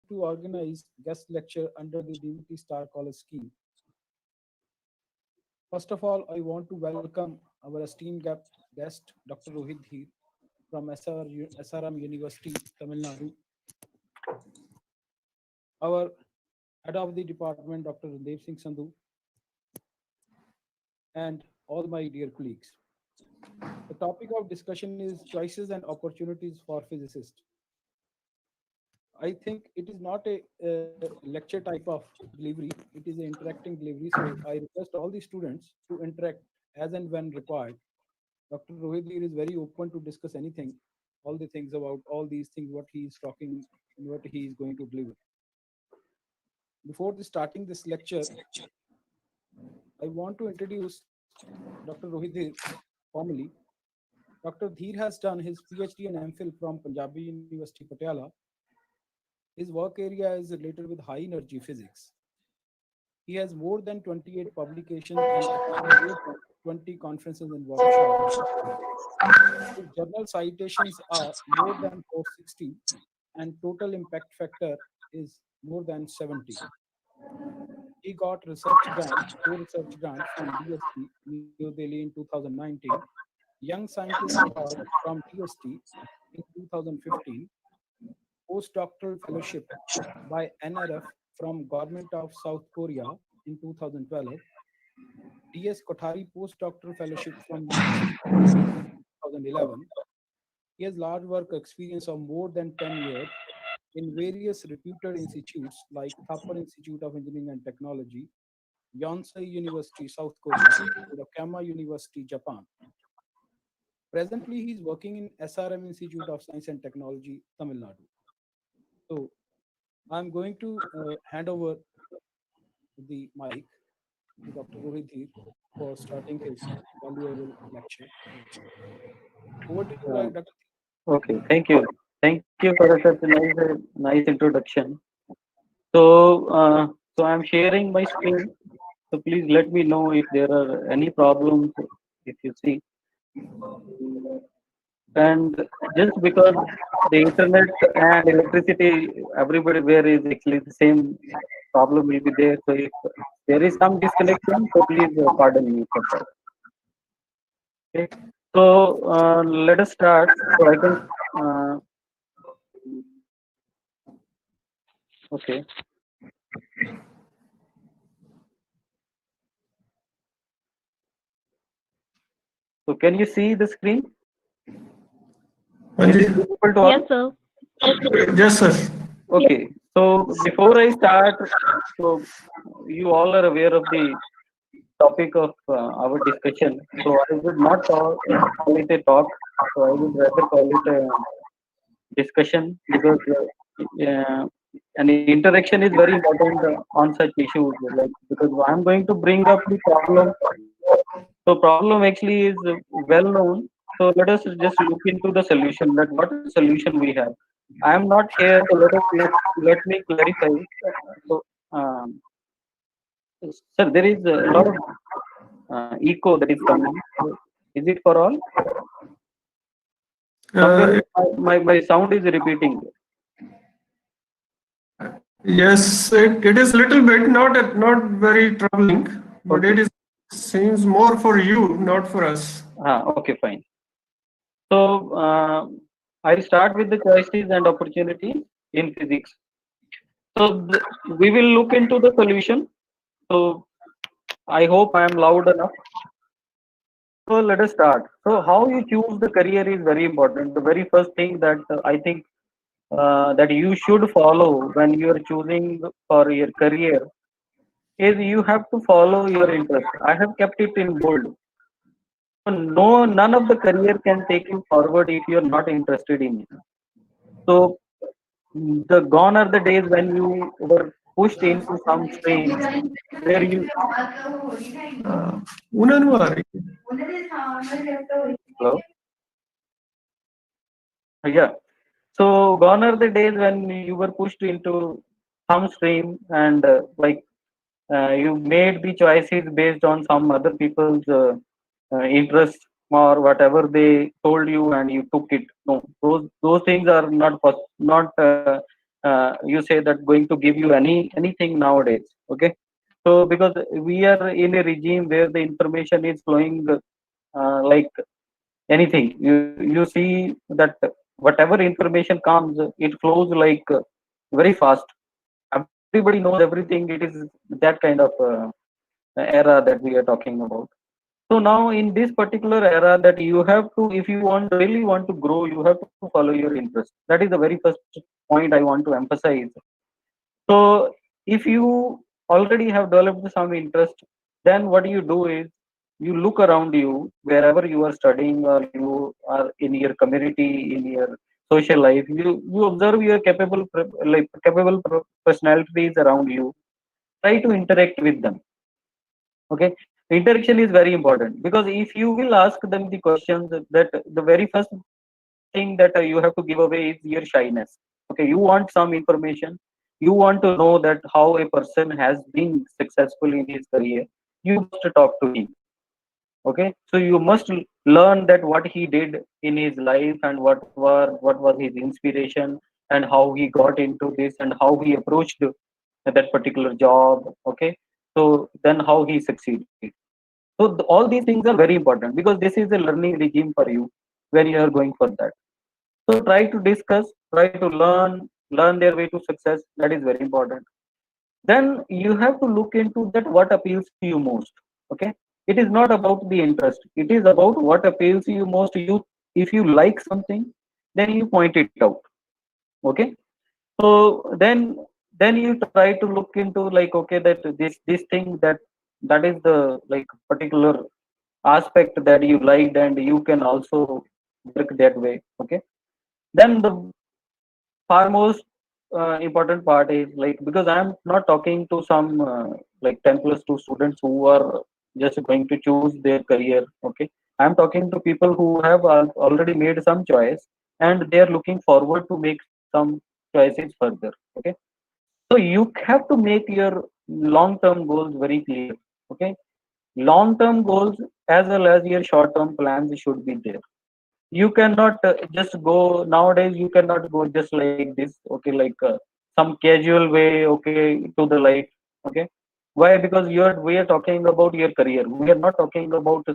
to organize guest lecture under the DVT Star College scheme. First of all, I want to welcome our esteemed guest, Dr. Rohit Dheer from SRM University, Tamil Nadu, our head of the department, Dr. Dev Singh Sandhu, and all my dear colleagues. The topic of discussion is choices and opportunities for physicists. I think it is not a lecture type of delivery, it is an interacting delivery. So I request all the students to interact as and when required. Dr. Rohit Dheer is very open to discuss anything, all the things about all these things, what he is talking and what he is going to deliver. Before starting this lecture, I want to introduce Dr. Rohit Dheer formally. Dr. Dheer has done his PhD and MPhil from Punjabi University, Patiala. His work area is related with high energy physics. He has more than 28 publications and attended more than 20 conferences and workshops. His journal citations are more than 460, and total impact factor is more than 70. He got co-research grant from DST, New Delhi in 2019, Young Scientist Award from DST in 2015, postdoctoral fellowship by NRF from Government of South Korea in 2012, DS Kothari postdoctoral fellowship from UGC in 2011. He has large work experience of more than 10 years in various reputed institutes like Thapar Institute of Engineering and Technology, Yonsei University, South Korea, and Okayama University, Japan. Presently, he is working in SRM Institute of Science and Technology, Tamil Nadu. So I'm going to hand over the mic to Dr. Rohit Dheer for starting his valuable lecture. Over to you, Uh, Dr. okay, thank you. Thank you for such a nice introduction. So I'm sharing my screen. So please let me know if there are any problems. If you see, and just because the internet and electricity everybody where is actually the same problem will be there. So if there is some disconnection, so please pardon me for that. Okay. So let us start. So I can. Uh, okay. So can you see the screen? Is it visible to Yes, all? sir. Yes, sir. Okay. So before I start, so you all are aware of the topic of our discussion. So I would not call it a talk. So I would rather call it a discussion because an interaction is very important on such issues. Like because I'm going to bring up the problem. So problem actually is well known. So let us just look into the solution. That what solution we have. I am not here. So let me clarify. So um, sir, there is a lot of echo that is coming. So is it for all? Somewhere Uh, my sound is repeating. yes, it is little bit not very troubling, but Okay. it is seems more for you, not for us. Okay, fine. So I'll start with the choices and opportunities in physics. So we will look into the solution. So I hope I am loud enough. So let us start. So how you choose the career is very important. The very first thing that I think that you should follow when you are choosing for your career is you have to follow your interest. I have kept it in bold. So no, none of the career can take you forward if you're not interested in it. So the gone are the days when you were pushed into some streams where you Unanu aa rahi hello yeah. So gone are the days when you were pushed into some stream and you made the choices based on some other people's interests or whatever they told you and you took it. No, those things are not you say that going to give you anything nowadays. Okay, so because we are in a regime where the information is flowing like anything. You see that whatever information comes, it flows like very fast. Everybody knows everything. It is that kind of era that we are talking about. So now in this particular era, that you have to, if you want really want to grow, you have to follow your interest. That is the very first point I want to emphasize. So if you already have developed some interest, then what you do is you look around you wherever you are studying or you are in your community, in your social life. You observe your personalities around you. Try to interact with them. Okay, interaction is very important, because if you will ask them the questions, that the very first thing that you have to give away is your shyness. Okay, you want some information, you want to know that how a person has been successful in his career, you must talk to him. Okay, so you must learn that what he did in his life, and what was his inspiration, and how he got into this, and how he approached that particular job. Okay, so then how he succeeded. So all these things are very important, because this is a learning regime for you when you are going for that. So try to discuss, try to learn their way to success. That is very important. Then you have to look into that what appeals to you most. Okay, it is not about the interest. It is about what appeals to you most. You, if you like something, then you point it out. Okay, so then you try to look into like, okay, that this thing, that is the like particular aspect that you liked, and you can also work that way. Okay, then the far most important part is like, because I'm not talking to some like 10 plus 2 students who are just going to choose their career. Okay, I'm talking to people who have already made some choice, and they are looking forward to make some choices further. Okay, so you have to make your long term goals very clear. Okay, long term goals as well as your short term plans should be there. You cannot just go nowadays, you cannot go just like this. Okay, like some casual way, okay, to the life. Okay, why? Because we are talking about your career, we are not talking about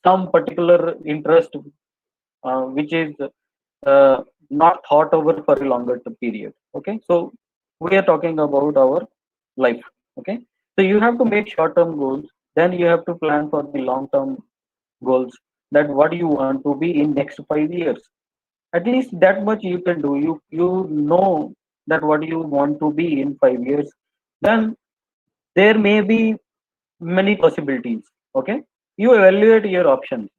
some particular interest which is uh, not thought over for a longer period. Okay, so we are talking about our life. Okay, so you have to make short term goals, then you have to plan for the long term goals, that what you want to be in next 5 years. At least that much you can do. You know that what you want to be in 5 years. Then there may be many possibilities. Okay, you evaluate your options,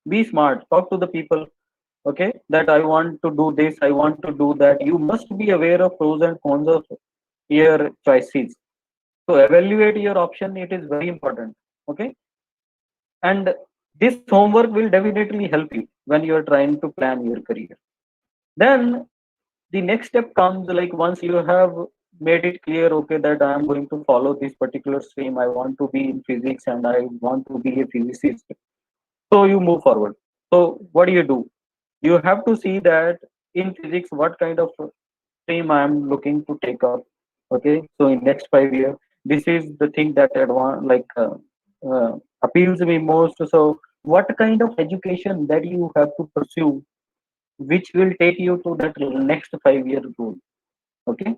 be smart, talk to the people. Okay, that I want to do this, I want to do that. You must be aware of pros and cons of your choices. So evaluate your option, it is very important. Okay, and this homework will definitely help you when you are trying to plan your career. Then the next step comes, like once you have made it clear, okay, that I am going to follow this particular stream, I want to be in physics and I want to be a physicist. So you move forward. So what do? You have to see that in physics what kind of stream I am looking to take up. Okay, so in next 5 years, this is the thing that uh, appeals me most. So what kind of education that you have to pursue, which will take you to that next 5 year goal. Okay,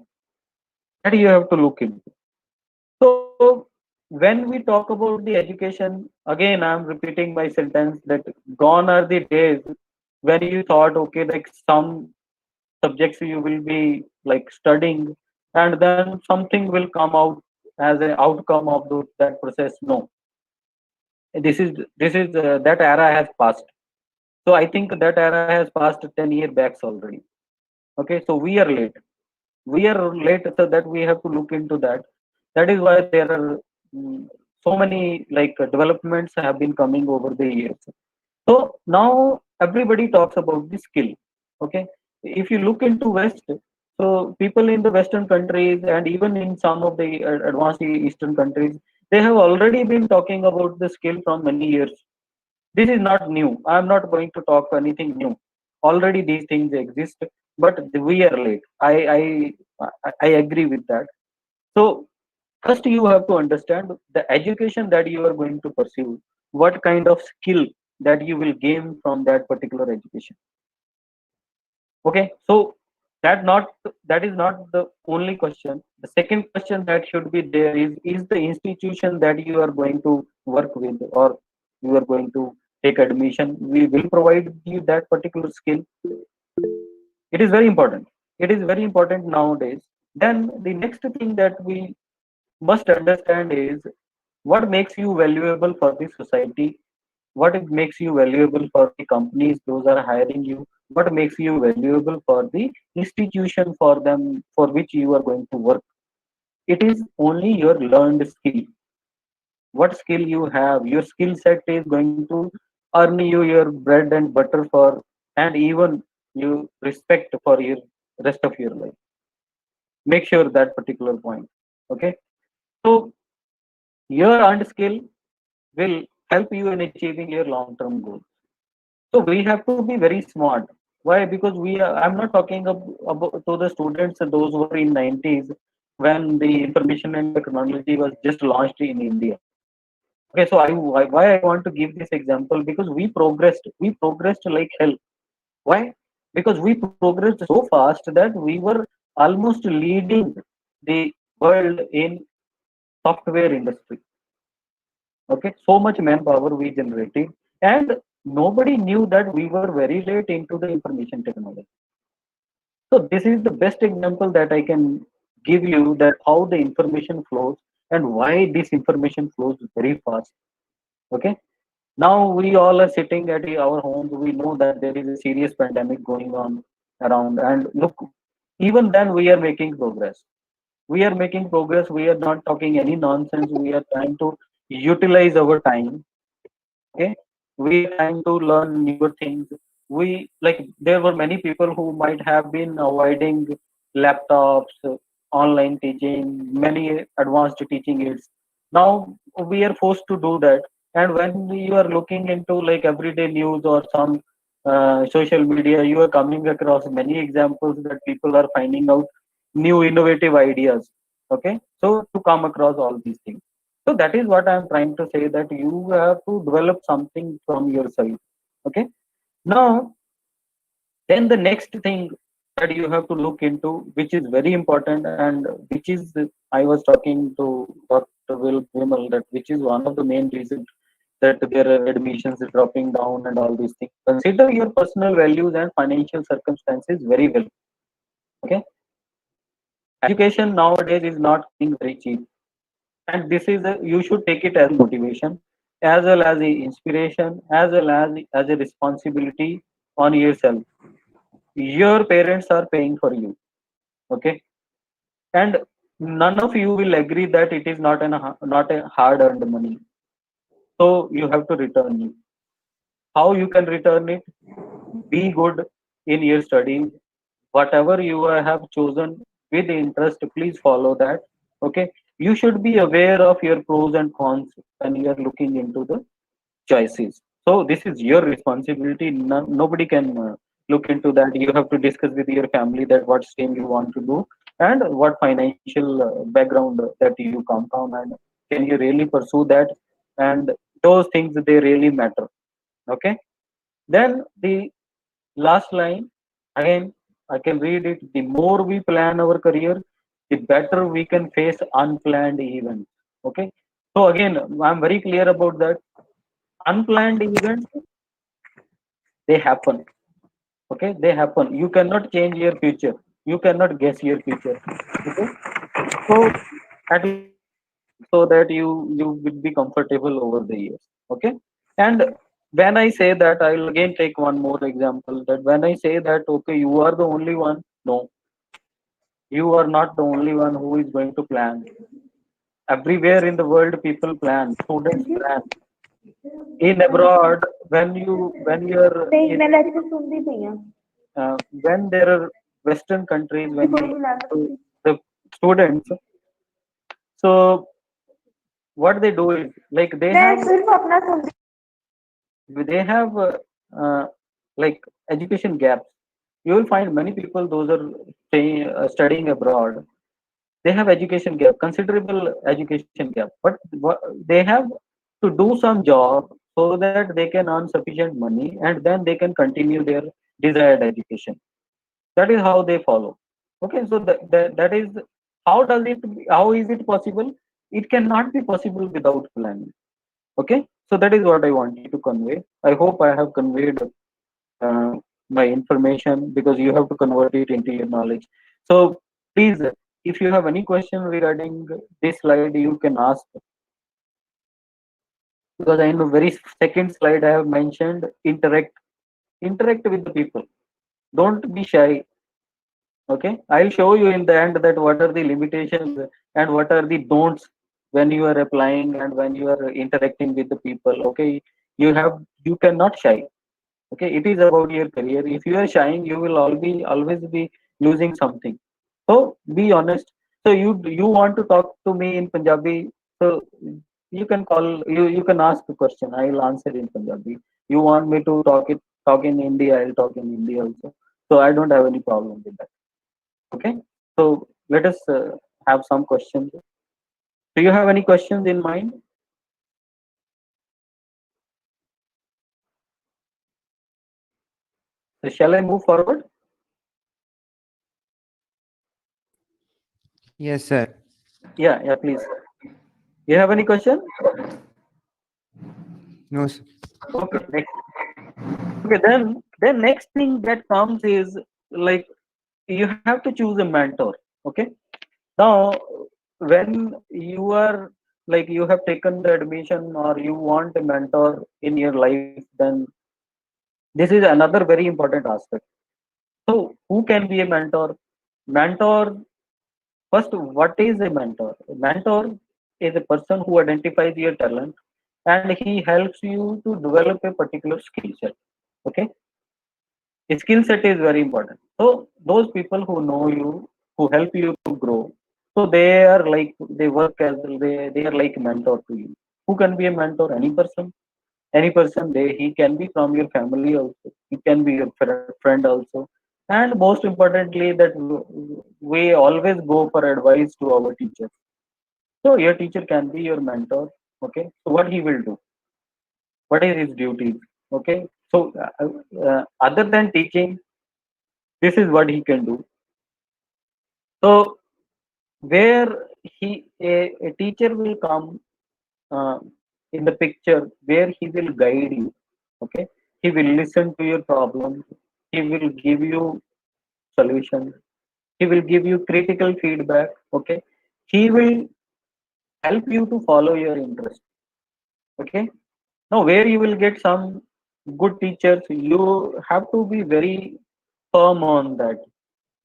that you have to look into. So when we talk about the education, again I'm repeating my sentence, that gone are the days when you thought, okay, like some subjects you will be like studying, and then something will come out as an outcome of that process. No, this is that era has passed. So I think that era has passed 10 year backs already. Okay, so we are late. We are late, so that we have to look into that. That is why there are so many like developments have been coming over the years. So now everybody talks about the skill. Okay, if you look into west, so people in the western countries and even in some of the advanced eastern countries, they have already been talking about the skill from many years. This is not new. I am not going to talk anything new. Already these things exist. but we are late. I agree with that. So first you have to understand the education that you are going to pursue, what kind of skill that you will gain from that particular education. Okay, so that is not the only question. The second question that should be there is the institution that you are going to work with, or you are going to take admission, we will provide you that particular skill. It is very important. It is very important nowadays. Then the next thing that we must understand is what makes you valuable for the society, what it makes you valuable for the companies those are hiring you, what makes you valuable for the institution for them for which you are going to work. It is only your learned skill. What skill you have, your skill set is going to earn you your bread and butter for, and even you respect for your rest of your life. Make sure that particular point. Okay, so your earned skill will help you in achieving your long term goals. So we have to be very smart. Why? Because I'm not talking about to the students those who were in 90s when the information and technology was just launched in India. Okay, so why I want to give this example, because we progressed like hell. Why? Because we progressed so fast that we were almost leading the world in software industry. Okay, so much manpower we generated, and nobody knew that we were very late into the information technology. So this is the best example that I can give you, that how the information flows and why this information flows very fast. Okay, now we all are sitting at our homes. We know that there is a serious pandemic going on around, and look, even then we are making progress. We are making progress. We are not talking any nonsense. We are trying to utilize our time. Okay, we are trying to learn newer things. We, like, there were many people who might have been avoiding laptops, online teaching, many advanced teaching aids. Now we are forced to do that. And when you are looking into like everyday news or some social media, you are coming across many examples that people are finding out new innovative ideas. Okay, so to come across all these things, so that is what I'm trying to say, that you have to develop something from yourself. Okay. Now, then the next thing that you have to look into, which is very important, and which is, I was talking to Dr. Will Vimal, that which is one of the main reasons that there are admissions dropping down and all these things. Consider your personal values and financial circumstances very well. Okay. Education nowadays is not getting very cheap, and this is you should take it as motivation, as well as the inspiration, as well as a responsibility on yourself. Your parents are paying for you. Okay, and none of you will agree that it is not a hard earned money, so you have to return it. How you can return it? Be good in your studies. Whatever you have chosen with interest, please follow that. Okay, you should be aware of your pros and cons when you are looking into the choices. So this is your responsibility. Nobody can look into that. You have to discuss with your family that what stream you want to do, and what financial background that you come from, and can you really pursue that, and those things, they really matter. Okay, then the last line, again, I can read it. The more we plan our career, the better we can face unplanned events. Okay, so again, I'm very clear about that. Unplanned events, they happen. Okay, they happen. You cannot change your future. You cannot guess your future. Okay, so at least so that you will be comfortable over the years. Okay, and when I say that, I'll again take one more example. That when I say that, okay, you are the only one. No, you are not the only one who is going to plan. Everywhere in the world, people plan. Students plan. In abroad, when you're ਤੇ in ਮੈਂ ਲੈ ਕੇ ਸੁਣਦੀ ਪਈ ਆ when there are Western countries, ਤੁਸੀਂ when ਕੋਈ you ਨਹੀਂ ਲੈ look to the students, so what they do is like ਮੈਂ ਸਿਰਫ ਆਪਣਾ ਸੁਣਦੀ they have uh, like education gaps. you will find many people, those are studying abroad, they have education gap, considerable education gap, but they have to do some job so that they can earn sufficient money and then they can continue their desired education. That is how they follow. Okay, so that is how does it, how is it possible? It cannot be possible without planning. Okay, so that is what I wanted to convey. I hope I have conveyed uh, my information, because you have to convert it into your knowledge. So please, if you have any question regarding this slide, you can ask, because in the very second slide I have mentioned interact with the people. Don't be shy. Okay, I'll show you in the end that what are the limitations and what are the don'ts when you are applying and when you are interacting with the people. Okay, you cannot shy. Okay, it is about your career. If you are shying, you will always be losing something. So be honest. So you want to talk to me in Punjabi, so you can call, you can ask a question, I will answer in Punjabi. You want me to talk in Hindi, I'll talk in Hindi also. So I don't have any problem with that. Okay, so let us have some questions. Do you have any questions in mind? So shall I move forward? Yes, sir. Yeah, please. You have any question? No, sir. Okay, next. Okay, then next thing that comes is, like, you have to choose a mentor. Okay, now when you are, like, you have taken the admission or you want a mentor in your life, then this is another very important aspect. So who can be a mentor? Mentor, first, what is a mentor? A mentor is a person who identifies your talent and he helps you to develop a particular skill set. Okay, a skill set is very important. So those people who know you, who help you to grow, so they are like, they work as, they are like mentor to you. Who can be a mentor? Any person. They, he can be from your family also, he can be your friend also. And most importantly, that we always go for advice to our teachers. So your teacher can be your mentor. Okay, so what he will do, what is his duties? Okay, so other than teaching, this is what he can do. So where a teacher will come uh, in the picture, where he will guide you. Okay, he will listen to your problems, he will give you solutions, he will give you critical feedback. Okay, he will help you to follow your interest. Okay, now where you will get some good teachers, you have to be very firm on that.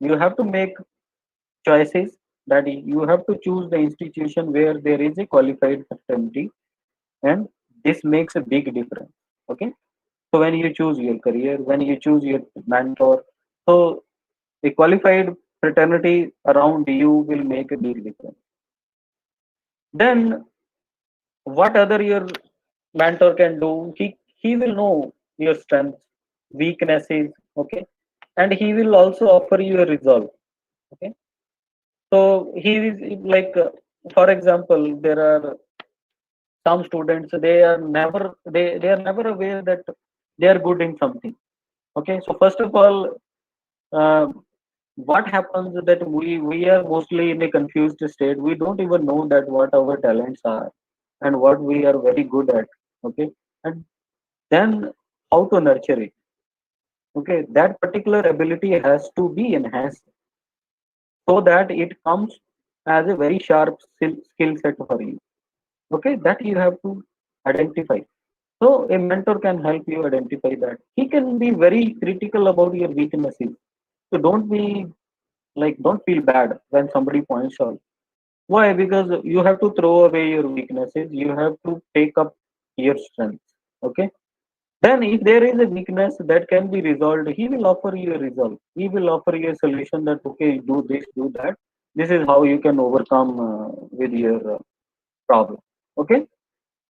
You have to make choices, that you have to choose the institution where there is a qualified fraternity, and this makes a big difference. Okay, so when you choose your career, when you choose your mentor, so a qualified fraternity around you will make a big difference. Then what other your mentor can do, he will know your strengths, weaknesses. Okay, and he will also offer you a result. Okay, so he is like, for example, there are some students, they are never aware that they are good in something. Okay, so first of all, uh, what happens that we are mostly in a confused state. We don't even know that what our talents are and what we are very good at. Okay, and then how to nurture it. Okay, that particular ability has to be enhanced so that it comes as a very sharp skill set for you. Okay, that you have to identify. So a mentor can help you identify that. He can be very critical about your weaknesses. So don't feel bad when somebody points out. Why? Because you have to throw away your weaknesses, you have to take up your strengths. Okay, then if there is a weakness that can be resolved, he will offer you a result, he will offer you a solution, that okay, do this, do that, this is how you can overcome with your problem. Okay,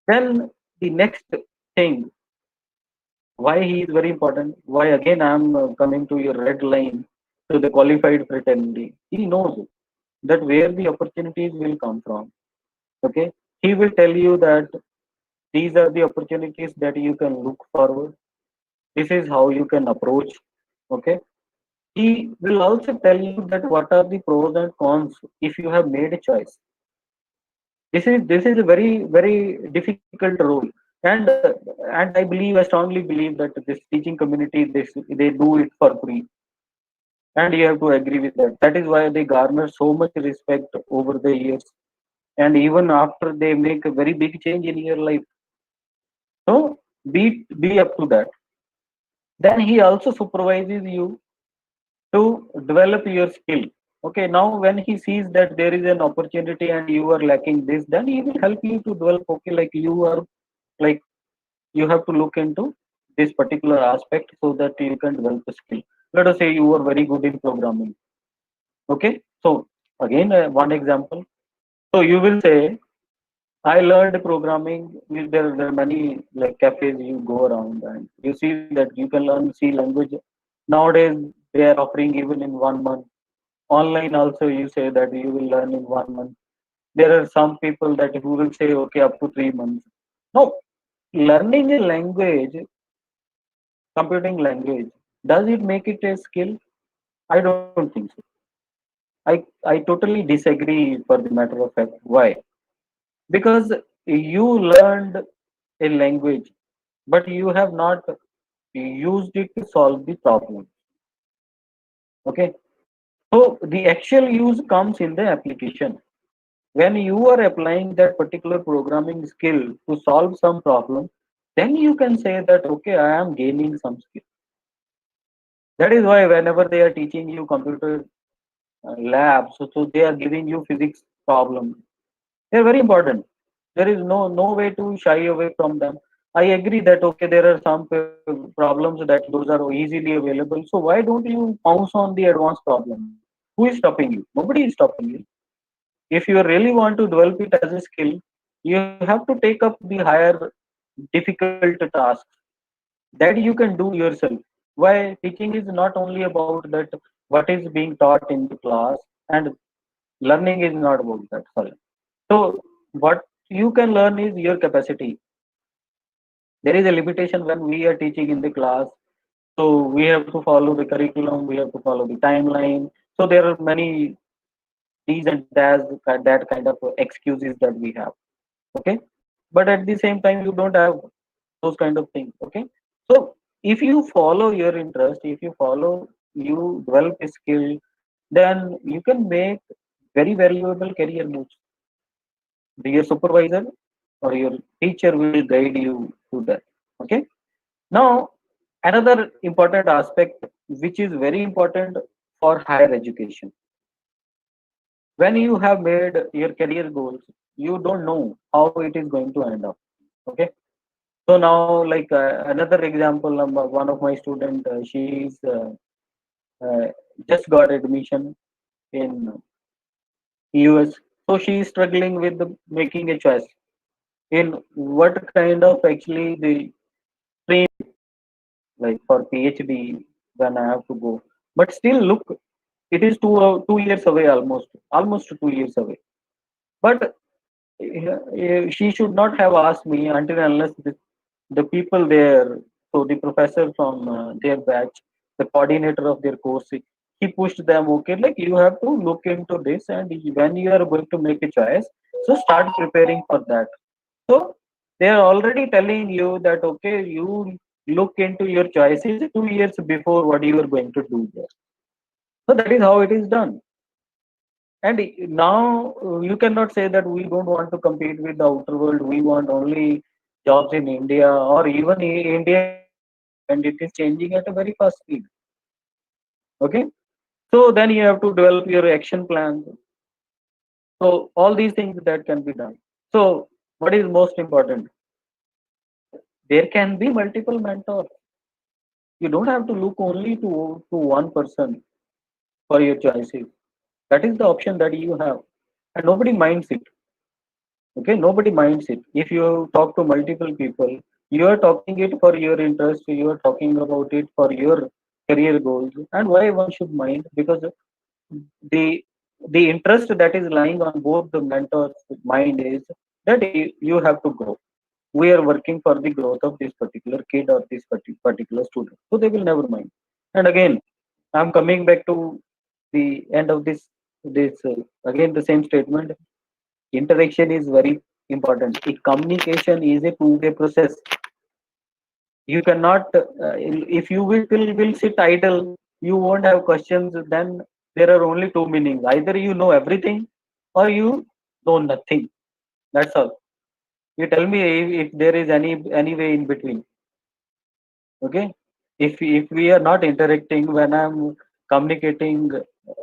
then the next thing, Why he is very important? Why again I am coming to your red line to the qualified fraternity. He knows that where the opportunities will come from. Okay, he will tell you that these are the opportunities that you can look forward. This is how you can approach. Okay, he will also tell you that what are the pros and cons if you have made a choice. This is a very difficult role, and and I strongly believe that this teaching community they do it for free, and you have to agree with that. That is why they garner so much respect over the years, and even after they make a very big change in your life. So be up to that. Then he also supervises you to develop your skill. Okay, now when he sees that there is an opportunity and you are lacking this, then he will help you to develop. Okay, like you are like you have to look into this particular aspect so that you can develop a skill. Let us say you are very good in programming. Okay, so again one example. So you will say I learned programming. There are many like cafes you go around and you see that you can learn C language. Nowadays they are offering even in 1 month. Online also you say that you will learn in 1 month. There are some people that who will say okay up to 3 months. No, learning a language, computing language, does it make it a skill? I don't think so. I totally disagree for the matter of fact. Why? Because you learned a language, but you have not used it to solve the problem. Okay. So the actual use comes in the application. When you are applying that particular programming skill to solve some problem, then you can say that okay, I am gaining some skill. That is why whenever they are teaching you computer labs, so they are giving you physics problems. They are very important. There is no way to shy away from them. I agree that okay, there are some problems that those are easily available. So why don't you pounce on the advanced problem? Who is stopping you? Nobody is stopping you. If you really want to develop it as a skill, you have to take up the higher difficult tasks that you can do yourself. Why teaching is not only about that what is being taught in the class, and learning is not about that. Sorry. So what you can learn is your capacity. There is a limitation when we are teaching in the class. So we have to follow the curriculum, we have to follow the timeline. So there are many these and that kind of excuses that we have. Okay. But at the same time, you don't have those kind of things. Okay. So if you follow your interest, if you follow, you develop a skill, then you can make very valuable career moves. Your supervisor or your teacher will guide you to that. Okay. Now, another important aspect, which is very important for higher education. When you have made your career goals, you don't know how it is going to end up. Okay. So now, like another example, one of my student, she's uh, just got admission in US. So she is struggling with making a choice in what kind of actually the stream, like for PhD when I have to go. But still, look, it is 2 years away, almost 2 years away. But she should not have asked me until unless the people there, so the professor from their batch, the coordinator of their course, he pushed them. Okay, like you have to look into this, and when you are going to make a choice, so start preparing for that. So they are already telling you that okay, you look into your choices 2 years before what you are going to do there. So that is how it is done. And now you cannot say that we don't want to compete with the outer world. We want only jobs in India, or even India is changing and it is changing at a very fast speed. Okay, so then you have to develop your action plans. So all these things that can be done. So what is most important? There can be multiple mentors. You don't have to look only to one person for your choices. That is the option that you have, and nobody minds it. Okay, nobody minds it. If you talk to multiple people, You are talking it for your interest, you are talking about it for your career goals. And why one should mind? Because the the interest that is lying on both the mentor's mind is that you have to grow. We are working for the growth of this particular kid or this particular student, so they will never mind. And again, I'm coming back to the end of this again the same statement. Interaction is very important. Communication is a two-way process. You cannot if you will sit idle, you won't have questions. Then there are only two meanings: either you know everything or you know nothing. That's all. You tell me if there is any way in between. Okay, if we are not interacting when I'm communicating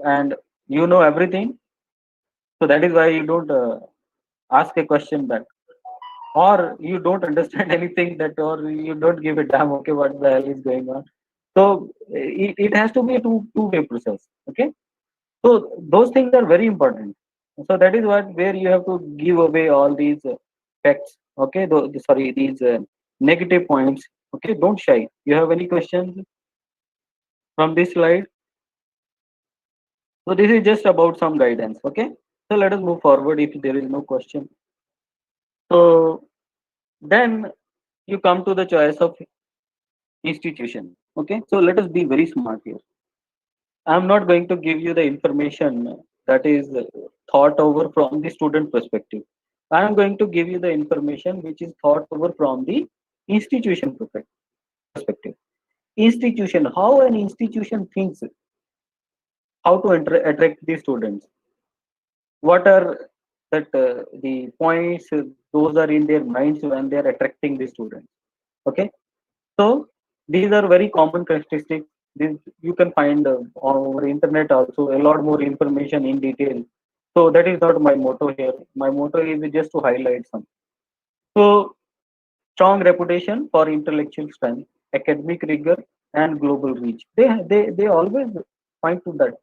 and you know everything, so that is why you don't ask a question back, or you don't understand anything, that or you don't give a damn, okay, what the hell is going on. So it has to be a two-way process. Okay, so those things are very important. So that is what where you have to give away all these facts. Okay, sorry, these negative points. Okay, don't shy. You have any questions from this slide? So this is just about some guidance. Okay, so let us move forward if there is no question. So then you come to the choice of institution. Okay, so let us be very smart here. I'm not going to give you the information that is thought over from the student perspective. I am going to give you the information which is thought over from the institution perspective. Institution, how an institution thinks, how to attract the students. What are that the points those are in their minds when they are attracting the students. Okay, so these are very common characteristics. This you can find on our internet also a lot more information in detail. So that is not my motto here. My motto is just to highlight some. So strong reputation for intellectual strength, academic rigor, and global reach. They always point to that.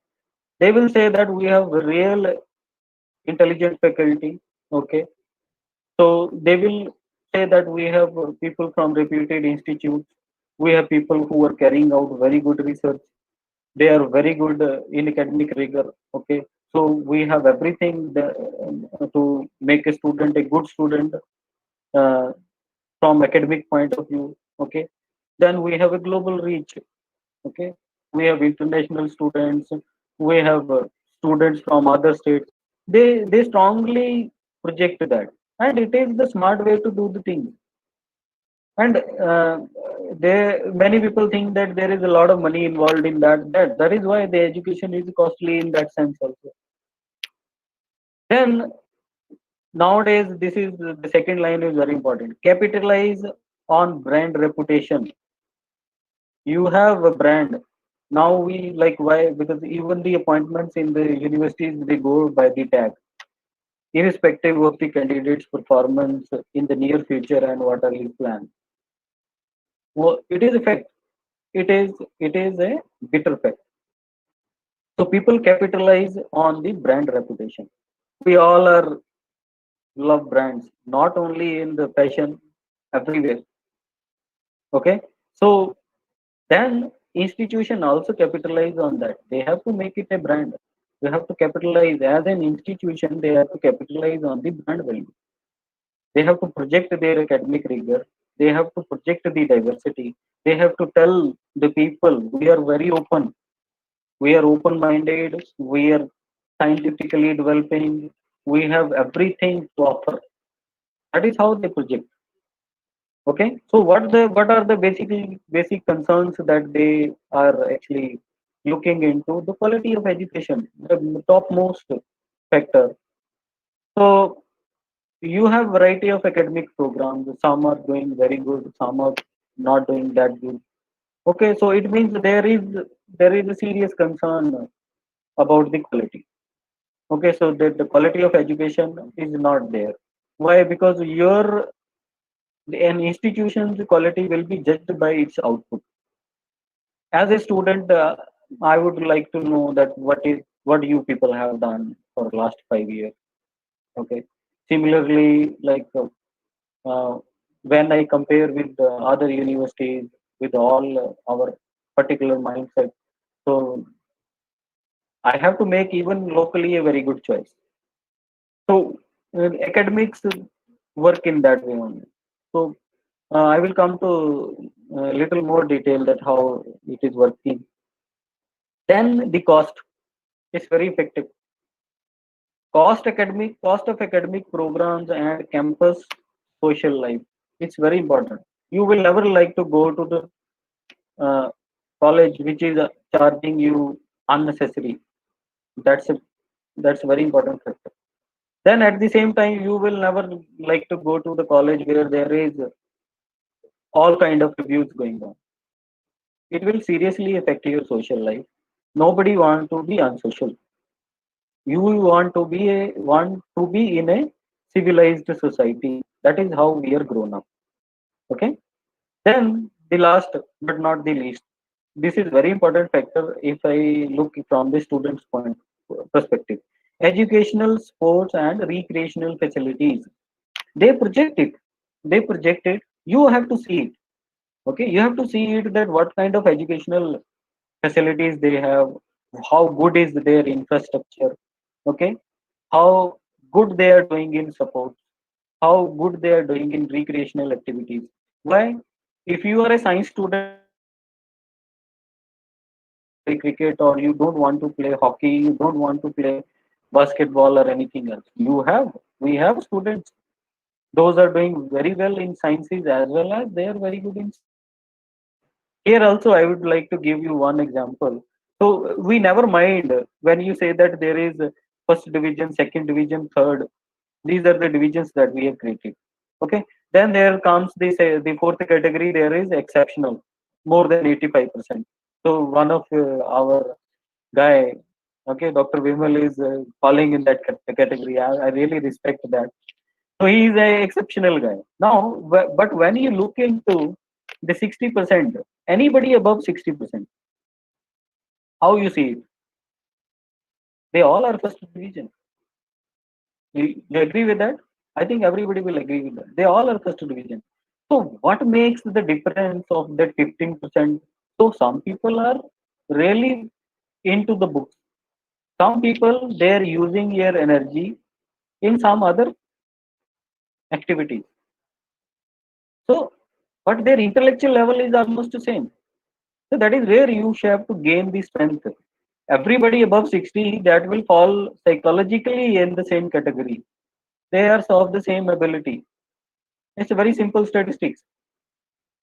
They will say that we have real intelligent faculty. Okay, so they will say that we have people from reputed institutes. We have people who are carrying out very good research. They are very good in academic rigor. Okay, so we have everything to make a student a good student uh, from academic point of view. Okay, then we have a global reach. Okay, we have international students. We have students from other states. They strongly project that, and it is the smart way to do the thing. And they many people think that there is a lot of money involved in that is why the education is costly in that sense also. Then nowadays this is the second line is very important: capitalize on brand reputation. You have a brand. Now we like, why? Because even the appointments in the universities, they go by the tag, irrespective of the candidate's performance in the near future and what are his plans. Well, it is a fact. It is a bitter fact. So people capitalize on the brand reputation. We all are love brands, not only in the fashion, everywhere. Okay, so then institution also capitalize on that. They have to make it a brand. They have to capitalize as an institution. They have to capitalize on the brand value. They have to project their academic rigor. They have to project the diversity. They have to tell the people we are very open. We are open-minded. We are scientifically developing. We have everything to offer. That is how they project. Okay. So what are the basic concerns that they are actually looking into? The quality of education, the topmost factor. So you have variety of academic programs. Some are doing very good, some are not doing that good. Okay, so it means there is a serious concern about the quality. Okay, so the quality of education is not there. Why? Because an institution's quality will be judged by its output. As a student, I would like to know that what you people have done for last 5 years. Okay, similarly, like. Uh, when I compare with the other universities with all our particular mindset. So I have to make even locally a very good choice. So academics work in that way only. So I will come to a little more detail that how it is working. Then the cost is very effective. Cost of academic programs and campus social life. It's very important. You will never like to go to the uh, college which is charging you unnecessary. That's a that's a very important factor. Then at the same time, you will never like to go to the college where there is all kind of abuse going on. It will seriously affect your social life. Nobody want to be unsocial. You want to be in a civilized society. That is how we are grown up. Okay. Then the last but not the least, this is very important factor if I look from the student's point perspective. Educational, sports, and recreational facilities. They project it. They project it. You have to see it. Okay, you have to see it that what kind of educational facilities they have, how good is their infrastructure. Okay, how good they are doing in support, how good they are doing in recreational activities. Why? If you are a science student and you don't want to play cricket or you don't want to play hockey, you don't want to play basketball or anything else, we have students. Those are doing very well in sciences as well as they are very good in sports. Here also, I would like to give you one example. So we never mind when you say that there is first division, second division, third. These are the divisions that we have created. Okay. Then there comes the fourth category. There is exceptional, more than 85%. So one of our guy, okay, Dr. Vimal is falling in that category. I really respect that. So he is a exceptional guy. Now, but when you look into the 60%, anybody above 60%, how you see it? They all are first division. You agree with that? I think everybody will agree with that. They all are first division. So what makes the difference of that 15%? So some people are really into the books. Some people they are using their energy in some other activities. So, but their intellectual level is almost the same. So that is where you have to gain the strength. Everybody above 60 that will fall psychologically in the same category. They are of the same ability. It's a very simple statistics.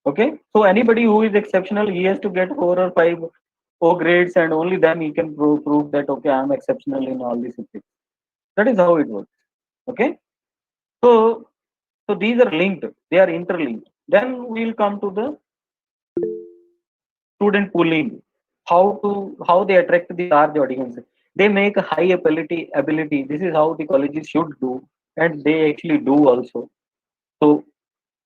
Okay. So anybody who is exceptional, he has to get 4 or 5 O grades and only then he can prove that okay, I'm exceptional in all these subjects. That is how it works. Okay. So so these are linked, they are interlinked. Then we'll come to the student pooling, how they attract the large audience. They make a high ability. This is how the colleges should do, and they actually do also. So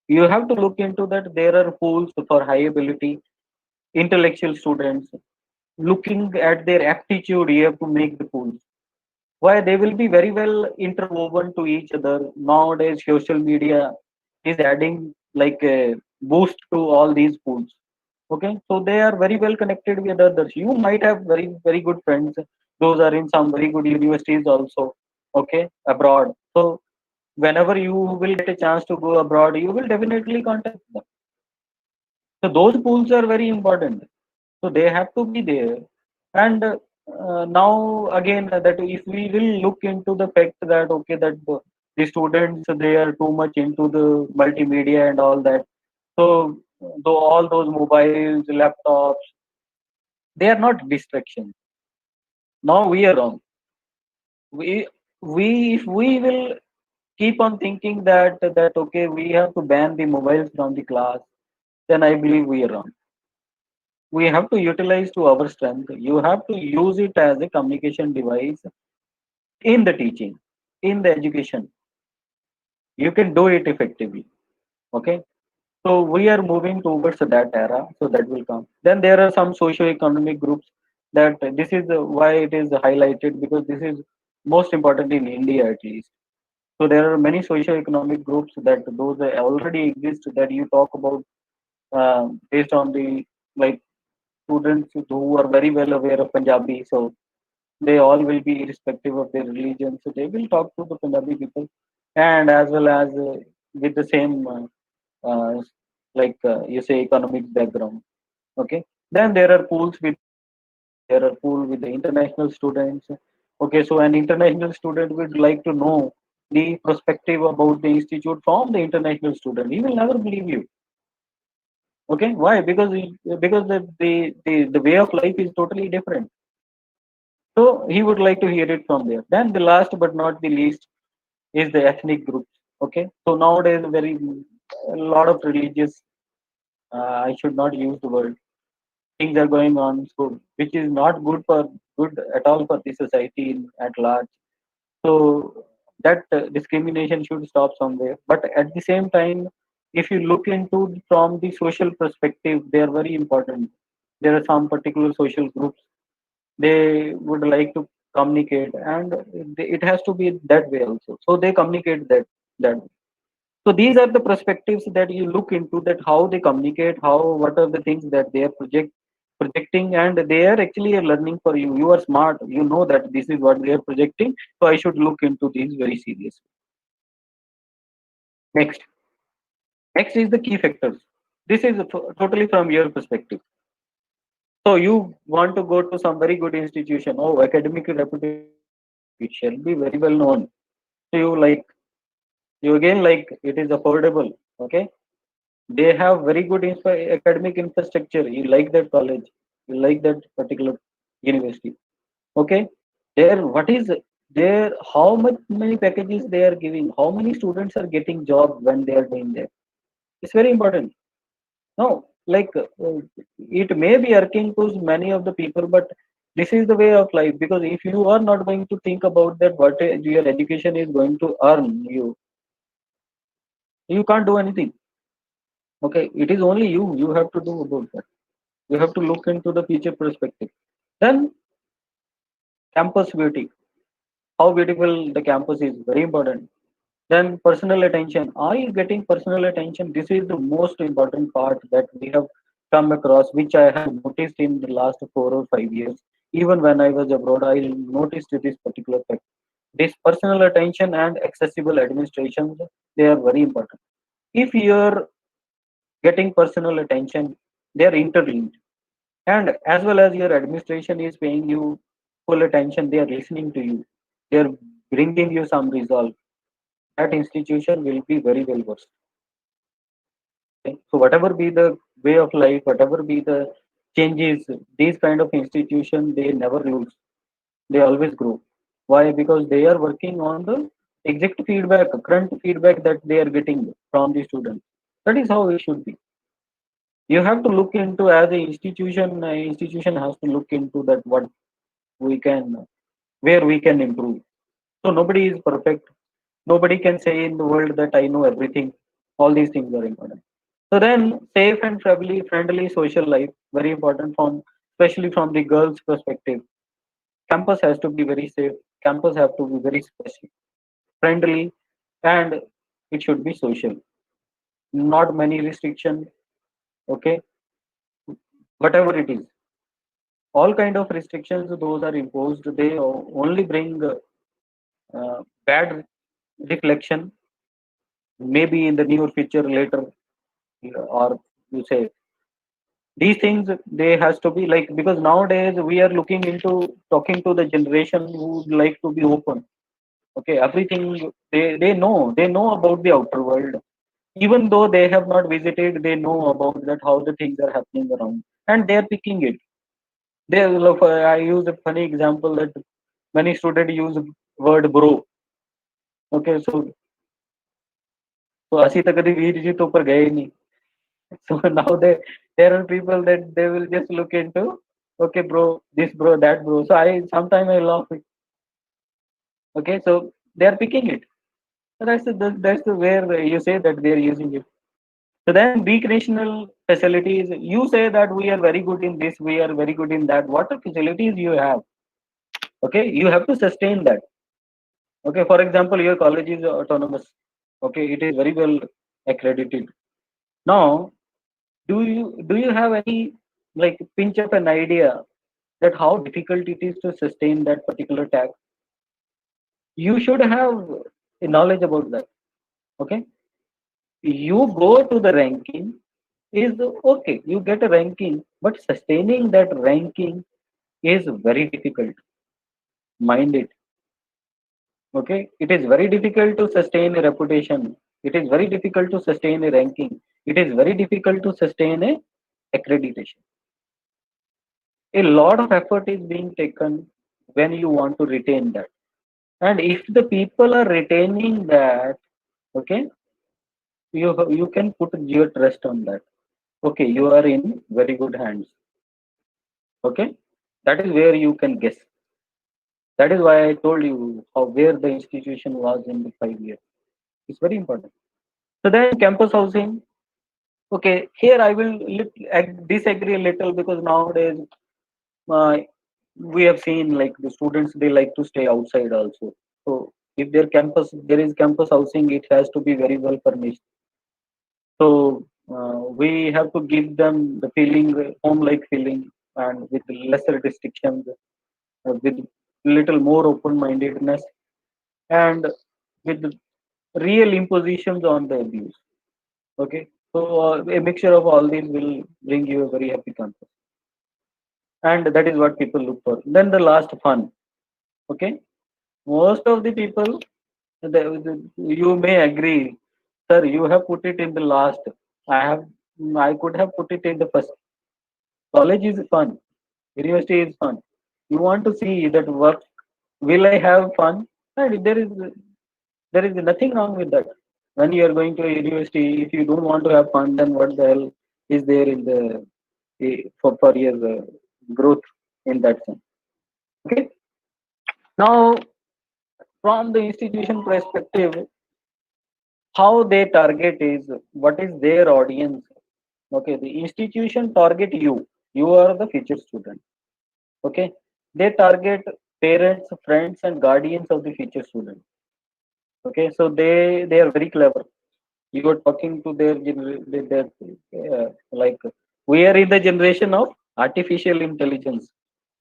you have to look into that. There are pools for high ability intellectual students. Looking at their aptitude, you have to make the pools. Why they will be very well interwoven to each other. Nowadays, social media is adding like a boost to all these pools. Okay, so they are very well connected with others. You might have very good friends. Those are in some very good universities also. Okay, abroad. So whenever you will get a chance to go abroad, you will definitely contact them. So those pools are very important. So they have to be there. And now again, that if we will look into the fact that okay, that the students they are too much into the multimedia and all that. So though all those mobiles, laptops, they are not distractions. Now we are wrong. We we if we will keep on thinking that okay, we have to ban the mobiles from the class, then I believe we are wrong. We have to utilize to our strength. You have to use it as a communication device in the teaching, in the education. You can do it effectively. Okay. So we are moving towards that era. So that will come. Then there are some socio-economic groups that this is why it is highlighted because this is most important in India at least. So there are many socio-economic groups that those already exist that you talk about based on the like students who are very well aware of Punjabi. So they all will be irrespective of their religion. So they will talk to the Punjabi people, and as well as with the same you say economic background. Okay. Then there are pools with the foreigners. There are pool with the international students. Okay. So an international student would like to know the perspective about the institute from the international student. He will never believe you. Okay. Why? Because the way of life is totally different. So he would like to hear it from there. Then the last but not the least is the ethnic groups. Okay. So nowadays very a lot of religious. I should not use the word things are going on, so which is not good at all for the society at large. So that discrimination should stop somewhere. But at the same time, if you look into from the social perspective, they are very important. There are some particular social groups they would like to communicate, and it has to be that way also. So they communicate that way. So these are the perspectives that you look into, that how they communicate, how what are the things that they are projecting, and they are actually a learning for you. You are smart, you know that this is what they are projecting, so I should look into these very seriously. Next, next is the key factors. This is totally from your perspective. So you want to go to some very good institution. Oh, academic reputation is very good. It shall be very well known. So you again like it is affordable. Okay, they have very good academic infrastructure. You like that college, you like that particular university. Okay, there what is there? How much many packages they are giving? How many students are getting job when they are doing that? It's very important. No, it may be irking to many of the people, but this is the way of life. Because if you are not going to think about that, what your education is going to earn you, you can't do anything. Okay, it is only you have to do about that. You have to look into the future perspective. Then campus beauty, how beautiful the campus is, very important. Then personal attention, are you getting personal attention? This is the most important part that we have come across, which I have noticed in the last 4 or 5 years. Even when I was abroad, I noticed this particular fact. This personal attention and accessible administration, they are very important. If you're getting personal attention, they are interlinked. And as well as your administration is paying you full attention, they are listening to you, they are bringing you some resolve, that institution will be very well versed. Okay? So whatever be the way of life, whatever be the changes, these kind of institution, they never lose, they always grow. Why? Because they are working on the exact feedback, current feedback that they are getting from the students. That is how it should be. You have to look into, as a institution has to look into that, what we can, where we can improve. So nobody is perfect. Nobody can say in the world that I know everything. All these things are important. So then safe and friendly social life, very important, from especially from the girls perspective. Campus has to be very safe. Campus have to be very special, friendly, and it should be social, not many restriction. Okay, whatever it is, all kind of restrictions those are imposed, they only bring bad reflection, maybe in the near future later. Or you say these things, they has to be like, because nowadays we are looking into talking to the generation who would like to be open. Okay, everything, they know about the outer world. Even though they have not visited, they know about that, how the things are happening around, and they are picking it. They love, I use a funny example that many students use word bro. Okay, so ਅਸੀਂ ਤਾਂ ਕਦੀ ਵੀਰ ਜੀ ਤੋਂ ਉੱਪਰ ਗਏ ਹੀ ਨਹੀਂ. So now there are people that they will just look into, okay bro, this bro, that bro. So I sometimes I laugh it. Okay, so they are picking it. So that's the where you say that they are using it. So then recreational facilities, you say that we are very good in this, we are very good in that. What are facilities you have? Okay, you have to sustain that. Okay, for example, your college is autonomous. Okay, it is very well accredited. Now, do you have any like pinch of an idea that how difficult it is to sustain that particular tag? You should have a knowledge about that. Okay, you go to the ranking is okay. You get a ranking, but sustaining that ranking is very difficult. Mind it. Okay, it is very difficult to sustain a reputation. It is very difficult to sustain a ranking. It is very difficult to sustain a accreditation. A lot of effort is being taken when you want to retain that. And if the people are retaining that, okay, you can put your trust on that. Okay, you are in very good hands. Okay, that is where you can guess. That is why I told you how where the institution was in the 5 years. It's very important. So then campus housing. Okay, here I will disagree a little because nowadays uh, we have seen like the students they like to stay outside also. So if there is campus housing, it has to be very well furnished. So we have to give them the feeling, home-like feeling, and with lesser restrictions, with little more open-mindedness, and with real impositions on the abuse. Okay, so a mixture of all these will bring you a very happy campus, and that is what people look for. Then the last, fun. Okay, most of the people, you may agree, sir, you have put it in the last. I have, I could have put it in the first. College is fun. University is fun. You want to see that work. Will I have fun? And there is nothing wrong with that. When you are going to a university, if you don't want to have fun, then what the hell is there in the for your growth in that sense? Okay. Now, from the institution perspective, how they target is what is their audience. Okay, the institution target you. You are the future student. Okay, they target parents, friends, and guardians of the future student. Okay, so they are very clever. You are talking to their like we are in the generation of artificial intelligence.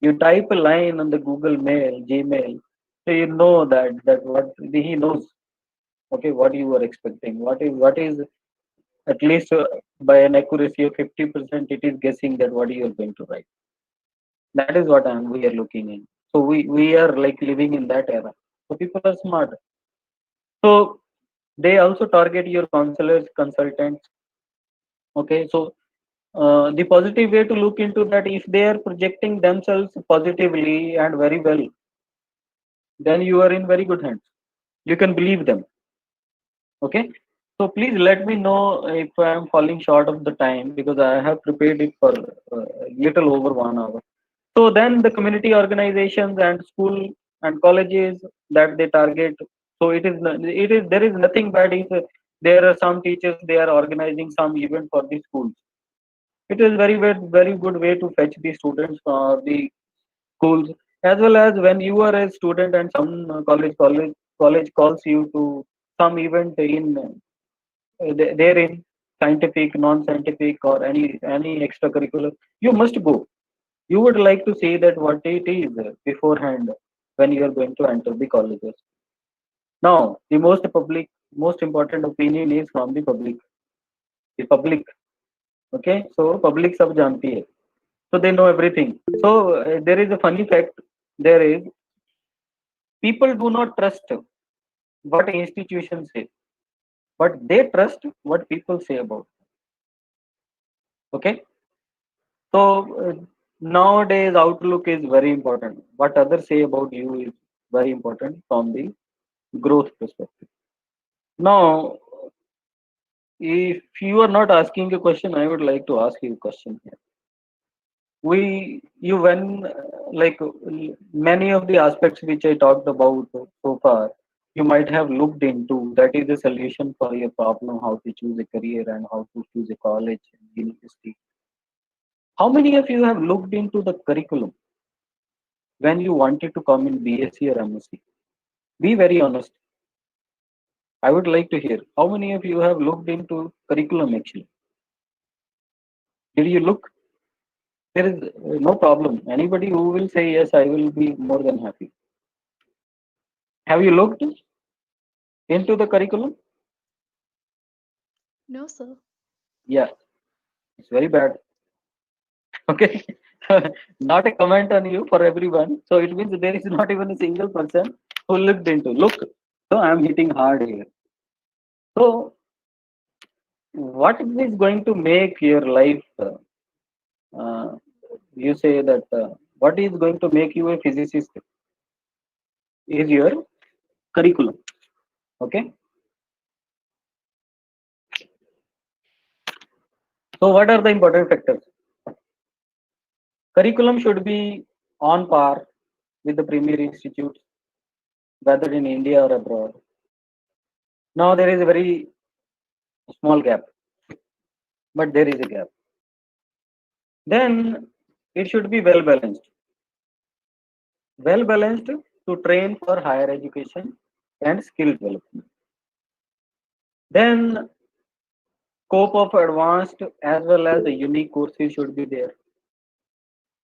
You type a line on the Google Mail, Gmail, so you know that what he knows. Okay, what you are expecting, what is at least by an accuracy of 50%, it is guessing that what you are going to write. That is what we are looking in. So we are like living in that era. So people are smart. So they also target your counselors, consultants. Okay, so the positive way to look into that, if they are projecting themselves positively and very well, then you are in very good hands. You can believe them. Okay, so please let me know if I am falling short of the time because I have prepared it for little over 1 hour. So then the community organizations and school and colleges that they target. So it is there is nothing bad if there are some teachers they are organizing some event for the schools. It is very good way to fetch the students for the schools, as well as when you are a student and some college calls you to some event in therein scientific, non-scientific, or any extracurricular. You must go. You would like to say that what it is beforehand when you are going to enter the colleges. Now, the most important opinion is from the public. The public, okay? So public sab janti hai. So they know everything. So there is a funny fact. There is people do not trust what institutions say, but they trust what people say about. Okay. So nowadays outlook is very important. What others say about you is very important from the growth perspective. Now, if you are not asking a question, I would like to ask you a question here. You when like many of the aspects which I talked about so far, you might have looked into. That is the solution for your problem: how to choose a career and how to choose a college and university. How many of you have looked into the curriculum when you wanted to come in BSc or MSc? Be very honest. I would like to hear how many of you have looked into curriculum actually. Did you look? There is no problem. Anybody who will say yes, I will be more than happy. Have you looked into the curriculum? No, sir. Yeah, it's very bad. Okay. Not a comment on you for everyone. So it means there is not even a single person who looked into. Look, so I'm hitting hard here. So what is going to make your life? Uh, you say that what is going to make you a physicist is your curriculum. Okay. So what are the important factors? Curriculum should be on par with the premier institutes, whether in India or abroad. Now there is a very small gap, but there is a gap. Then it should be well balanced to train for higher education and skill development. Then scope of advanced as well as the unique courses should be there.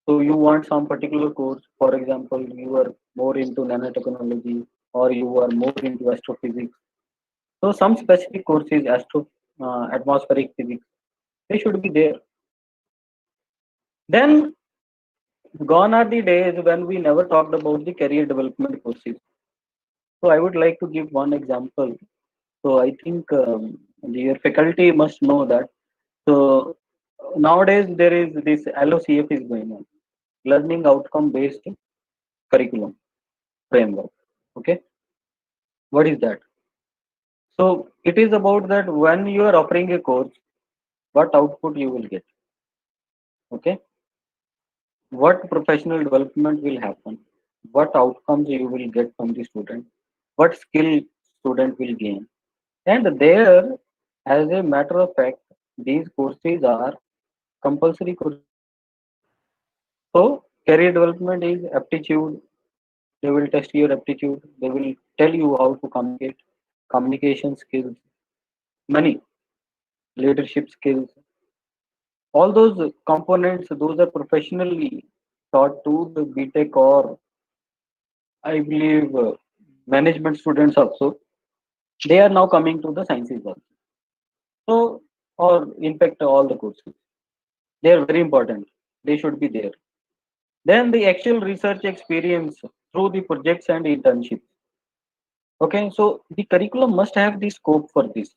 So you want some particular course, for example, you are more into nanotechnology or you are more into astrophysics. So some specific courses, atmospheric physics, they should be there. Then gone are the days when we never talked about the career development courses. So I would like to give one example. So I think your faculty must know that. So nowadays there is this LOCF is going on, learning outcome based curriculum framework. Okay, what is that? So it is about that when you are offering a course, what output you will get. Okay, what professional development will happen, what outcomes you will get from the student, what skill student will gain. And there, as a matter of fact, these courses are compulsory courses. So career development is aptitude. They will test your aptitude. They will tell you how to communicate, communication skills, many leadership skills. All those components, those are professionally taught to the BTech or I believe management students also. They are now coming to the sciences also. So, or in fact, all the courses. They are very important. They should be there. Then the actual research experience through the projects and internships. Okay, so the curriculum must have the scope for this.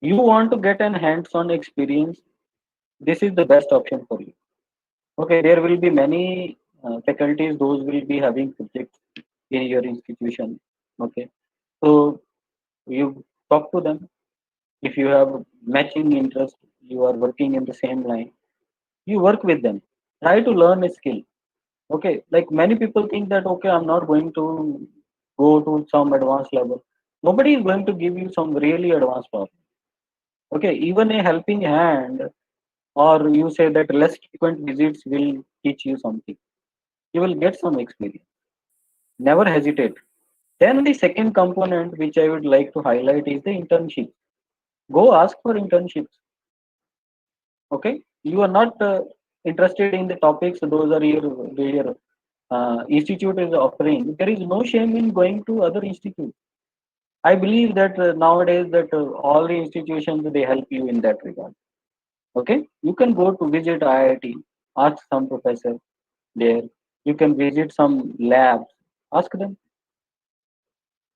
You want to get an hands-on experience, this is the best option for you. Okay, there will be many faculties, those will be having projects in your institution. Okay, so you talk to them. If you have matching interest, you are working in the same line, you work with them. Try to learn a skill. Okay, like many people think that okay, I'm not going to go to some advanced level. Nobody is going to give you some really advanced problem. Okay, even a helping hand, or you say that less frequent visits will teach you something. You will get some experience. Never hesitate. Then the second component which I would like to highlight is the internship. Go ask for internships. Okay, you are not interested in the topics; those are your institute is offering. There is no shame in going to other institutes. I believe that nowadays that all the institutions they help you in that regard. Okay, you can go to visit IIT, ask some professor there. You can visit some labs, ask them.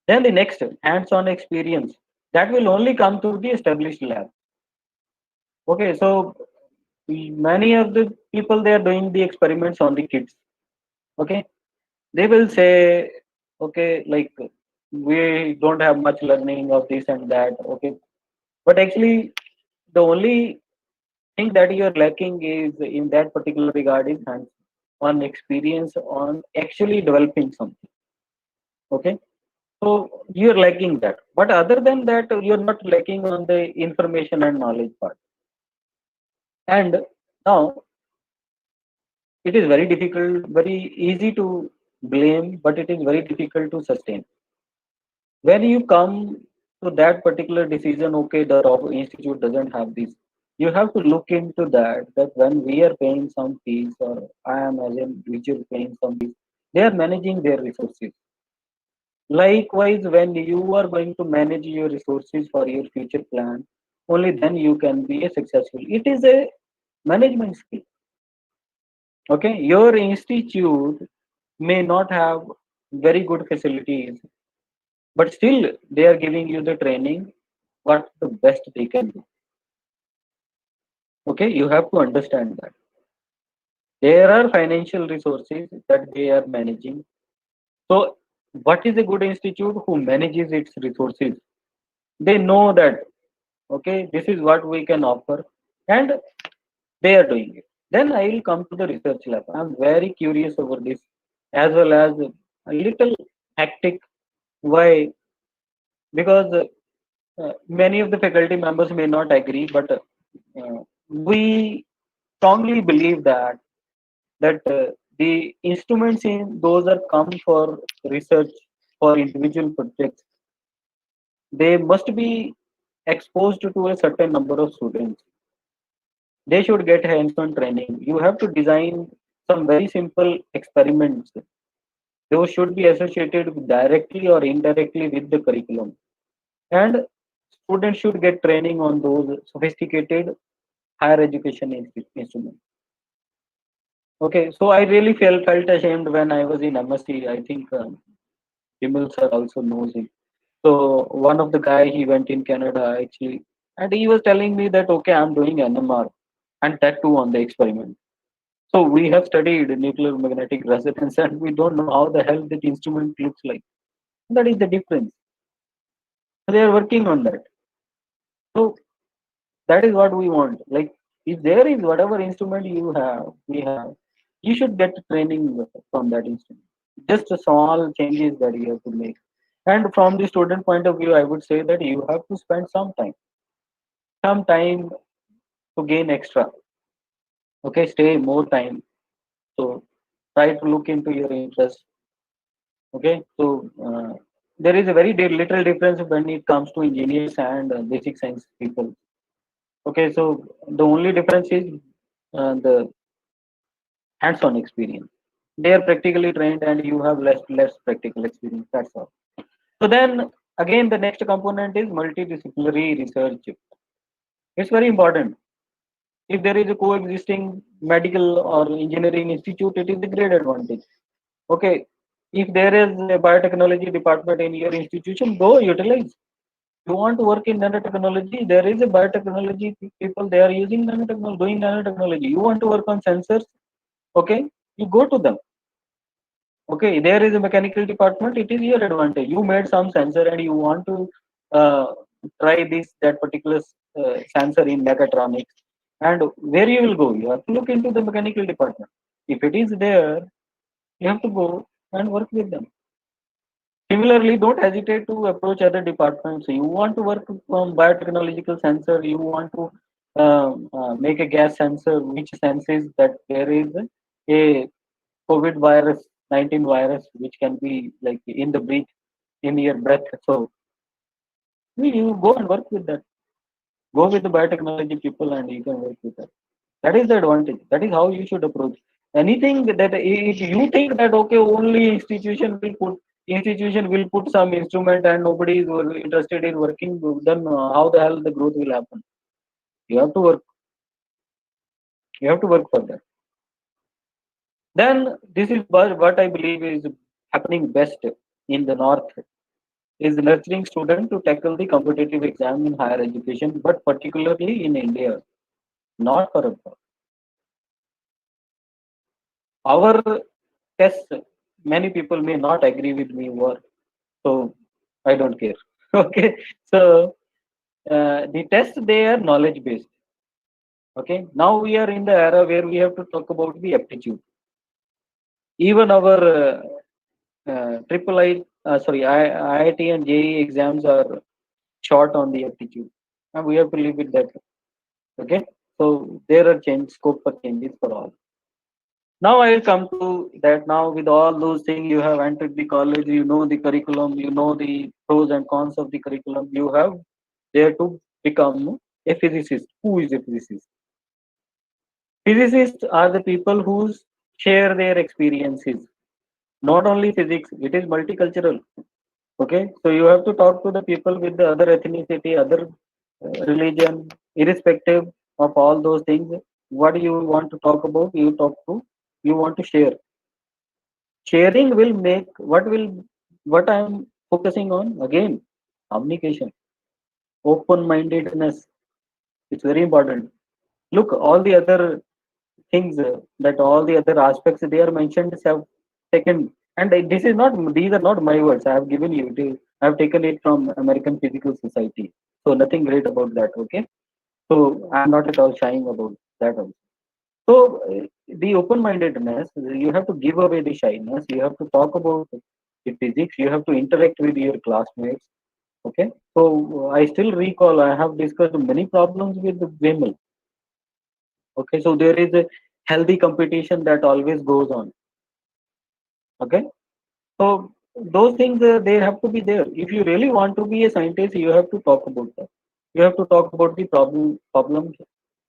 Then the next hands-on experience that will only come through the established lab. Okay, so many of the people they are doing the experiments on the kids. Okay, they will say, okay, like we don't have much learning of this and that. Okay, but actually the only thing that you are lacking is in that particular regard is hands-on experience on actually developing something. Okay, so you're lacking that. But other than that, you're not lacking on the information and knowledge part. And now it is very difficult, very easy to blame, but it is very difficult to sustain. When you come to that particular decision, okay, the top institute doesn't have this. You have to look into that. That when we are paying some fees, or I am as an individual paying some fees, they are managing their resources. Likewise, when you are going to manage your resources for your future plan, only then you can be a successful. It is a management skill. Okay, your institute may not have very good facilities, but still they are giving you the training what the best they can do. Okay, you have to understand that there are financial resources that they are managing. So, what is a good institute who manages its resources? They know that okay, this is what we can offer, and they are doing it. Then I will come to the research lab. I'm very curious over this, as well as a little hectic. Why? Because many of the faculty members may not agree, but we strongly believe that the instruments in those are come for research for individual projects. They must be exposed to a certain number of students. They should get hands-on training. You have to design some very simple experiments. Those should be associated directly or indirectly with the curriculum. And students should get training on those sophisticated higher education instruments. Okay, so I really felt ashamed when I was in MSc. I think Vimal sir also knows it. So one of the guy he went in Canada actually, and he was telling me that okay, I'm doing NMR and that too on the experiment. So we have studied nuclear magnetic resonance, and we don't know how the hell that instrument looks like. That is the difference. They are working on that. So that is what we want. Like if there is whatever instrument we have, you should get training from that instrument. Just a small changes that you have to make. And from the student point of view, I would say that you have to spend some time to gain extra. Okay, stay more time. So try to look into your interest. Okay, so there is a very little difference when it comes to engineers and basic science people. Okay, so the only difference is the hands-on experience. They are practically trained, and you have less practical experience. That's all. So then again, the next component is multidisciplinary research. It's very important. If there is a coexisting medical or engineering institute, it is a great advantage. Okay, if there is a biotechnology department in your institution, go utilize. You want to work in nanotechnology, there is a biotechnology people, they are using nanotechnology, doing nanotechnology. You want to work on sensors, okay, you go to them. Okay, there is a mechanical department, it is your advantage. You made some sensor and you want to uh, try this that particular sensor in mechatronics. And where you will go? You have to look into the mechanical department. If it is there, you have to go and work with them. Similarly, don't hesitate to approach other departments. You want to work on biotechnological sensor, you want to make a gas sensor which senses that there is a COVID virus 19 virus which can be like in the breath, in your breath. So you go and work with that. Go with the biotechnology people and you can work with that. That is the advantage. That is how you should approach. Anything that if you think that okay, only institution will put some instrument and nobody is interested in working, then how the hell the growth will happen? You have to work. You have to work for that. Then this is what I believe is happening best in the north is nurturing students to tackle the competitive exam in higher education, but particularly in India, not for abroad. Our tests, many people may not agree with me, or so I don't care. Okay, so the tests they are knowledge based. Okay, now we are in the era where we have to talk about the aptitude. Even our triple IIT and JEE exams are short on the aptitude, and we have to live with that. Okay, so there are change scope for changes for all. Now I will come to that. Now with all those things, you have entered the college, you know the curriculum, you know the pros and cons of the curriculum. You have there to become a physicist. Who is a physicist? Physicists are the people who share their experiences. Not only physics, it is multicultural. Okay, so you have to talk to the people with the other ethnicity, other religion, irrespective of all those things. What you want to talk about, you talk to, you want to share. Sharing will make what I am focusing on again, communication, open-mindedness. It's very important. Look, all the other things that all the other aspects they are mentioned have taken, and this is not, these are not my words. I have given you I have taken it from American Physical Society, so nothing great about that. Okay, so I'm not at all shying about that also. So the open-mindedness, you have to give away the shyness. You have to talk about the physics. You have to interact with your classmates. Okay, so I still recall I have discussed many problems with women. Okay, so there is a healthy competition that always goes on. Okay, so those things they have to be there. If you really want to be a scientist, you have to talk about that. You have to talk about the problems.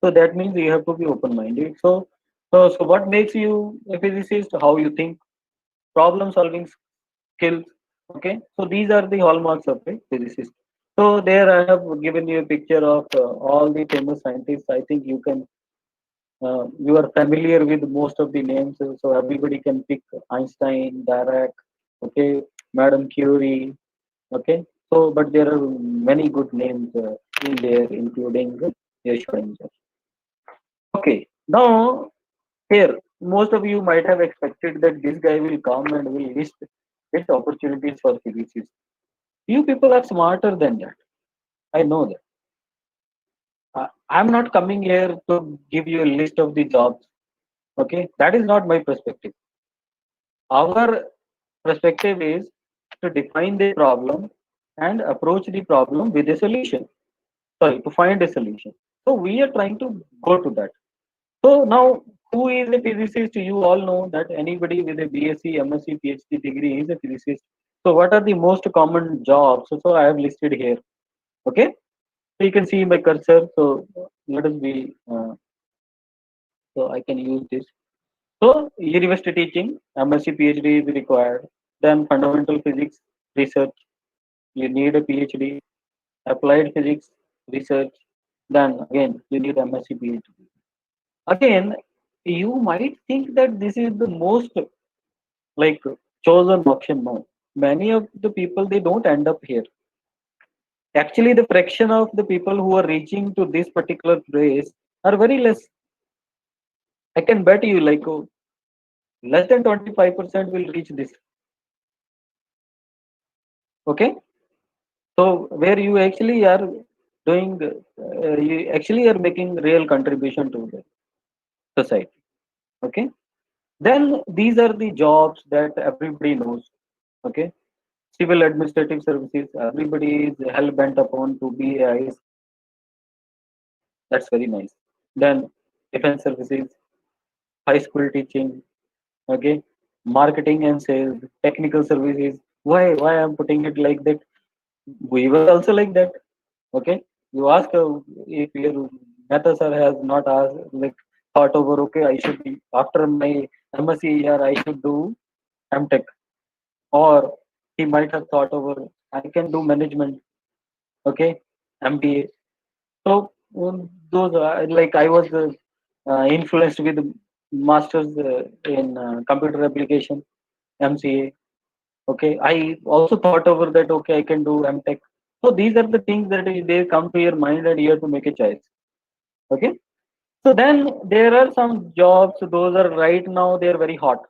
So that means you have to be open-minded. So what makes you a physicist? How you think, problem-solving skills. Okay, so these are the hallmarks of a physicist. So there I have given you a picture of all the famous scientists. I think you are familiar with most of the names, so everybody can pick Einstein, Dirac, okay, Madam Curie, okay. So but there are many good names in there, including Yashwant. Okay, now here most of you might have expected that this guy will come and will list opportunities for physicists. You people are smarter than that. I know that. I'm not coming here to give you a list of the jobs. Okay, that is not my perspective. Our perspective is to define the problem and approach the problem with a solution. Sorry, to find a solution. So we are trying to go to that. So now, who is a physicist? You all know that anybody with a BSc, MSc, PhD degree is a physicist. So what are the most common jobs? So I have listed here. Okay, so you can see my cursor. So let us be. So I can use this. So university teaching, MSc, PhD is required. Then fundamental physics research, you need a PhD. Applied physics research, then again you need MSc, PhD. Again, you might think that this is the most like chosen option. No, many of the people they don't end up here. Actually, the fraction of the people who are reaching to this particular place are very less. I can bet you like less than 25% will reach this. Okay, so where you actually are doing, you actually are making real contribution to the society. Okay, then these are the jobs that everybody knows. Okay, civil administrative services, everybody is hell bent upon to be a IAS officer. That's very nice. Then defense services, high school teaching. Okay, marketing and sales, technical services. Why I'm putting it like that? We were also like that. Okay, you ask if your meta sir has not asked like thought over. Okay, I should be after my MSc year I should do MTech, or he might have thought over I can do management. Okay, MBA. So those like I was influenced with masters in computer application, MCA. Okay, I also thought over that. Okay, I can do MTech. So these are the things that they come to your mind and you have to make a choice. Okay, so then there are some jobs. Those are right now they are very hot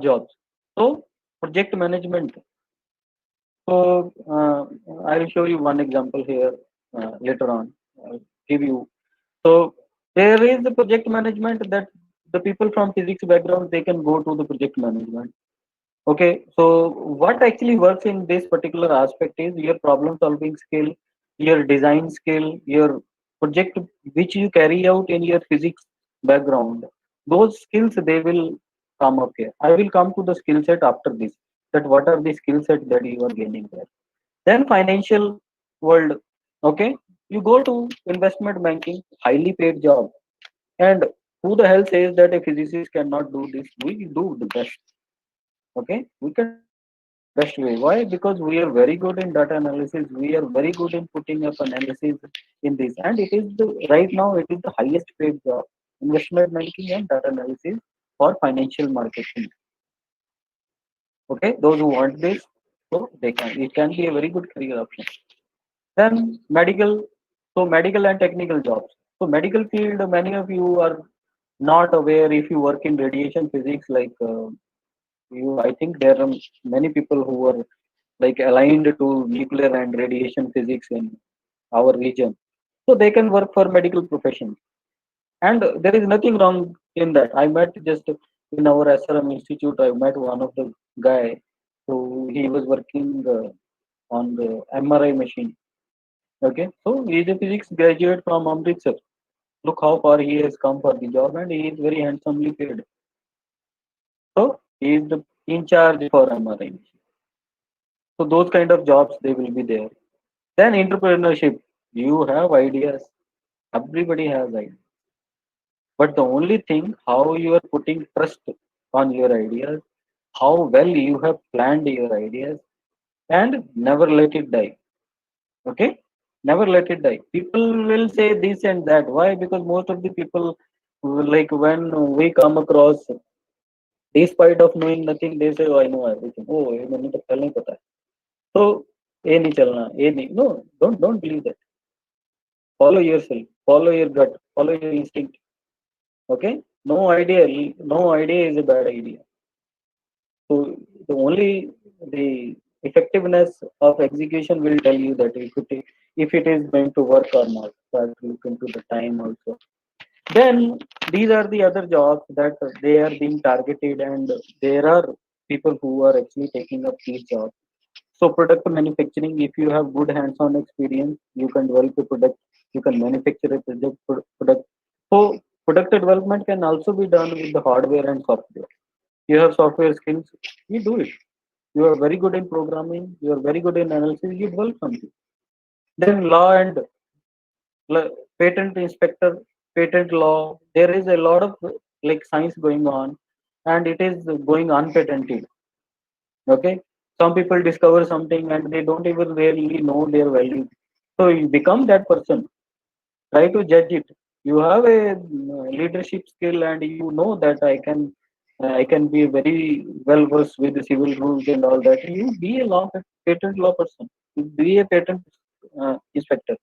jobs. So project management. So I will show you one example here later on. I'll give you. So there is the project management that the people from physics background they can go to the project management. Okay, so what actually works in this particular aspect is your problem solving skill, your design skill, your project which you carry out in your physics background. Those skills they will come up here. I will come to the skill set after this. That what are the skill set that you are gaining there. Then financial world. Okay, you go to investment banking, highly paid job, and who the hell says that a physicist cannot do this? We do the best. Okay, we can do it best way. Why? Because we are very good in data analysis. We are very good in putting up analysis in this, and it is the right now it is the highest paid job, investment banking and data analysis for financial marketing. Okay, those who want this, so they can. It can be a very good career option. Then medical, so medical and technical jobs. So medical field, many of you are not aware if you work in radiation physics. Like you, I think there are many people who are like aligned to nuclear and radiation physics in our region, so they can work for medical profession, and there is nothing wrong in that. I met just in our SRM institute. I met one of the guy who he was working on the MRI machine. Okay, so he is a physics graduate from Amritsar. Look how far he has come for the job, and he is very handsomely paid. So he is the in charge for MRI. So those kind of jobs they will be there. Then entrepreneurship. You have ideas. Everybody has ideas. But the only thing, how you are putting trust on your ideas, how well you have planned your ideas, and never let it die. Okay? Never let it die. People will say this and that. Why? Because most of the people, like when we come across, despite of knowing nothing, they say, "Oh, I know everything." Oh, ये मैंने तो पहले ही पता है. So, ये नहीं चलना, ये नहीं. No, don't believe that. Follow yourself, follow your gut, follow your instinct. Okay? No idea is a bad idea. So the only the effectiveness of execution will tell you that if it is going to work or not. So I have to look into the time also. Then these are the other jobs that they are being targeted, and there are people who are actually taking up these jobs. So product manufacturing, if you have good hands-on experience, you can develop a product, you can manufacture a product. So product development can also be done with the hardware and software. You have software skills, you do it. You are very good in programming, you are very good in analysis, you develop something. Then law and patent inspector, patent law, there is a lot of like science going on, and it is going unpatented. Okay, some people discover something and they don't even really know their value. So you become that person. Try to judge it. You have a leadership skill, and you know that I can be very well versed with the civil rules and all that. You be a patent law person. You be a patent inspector.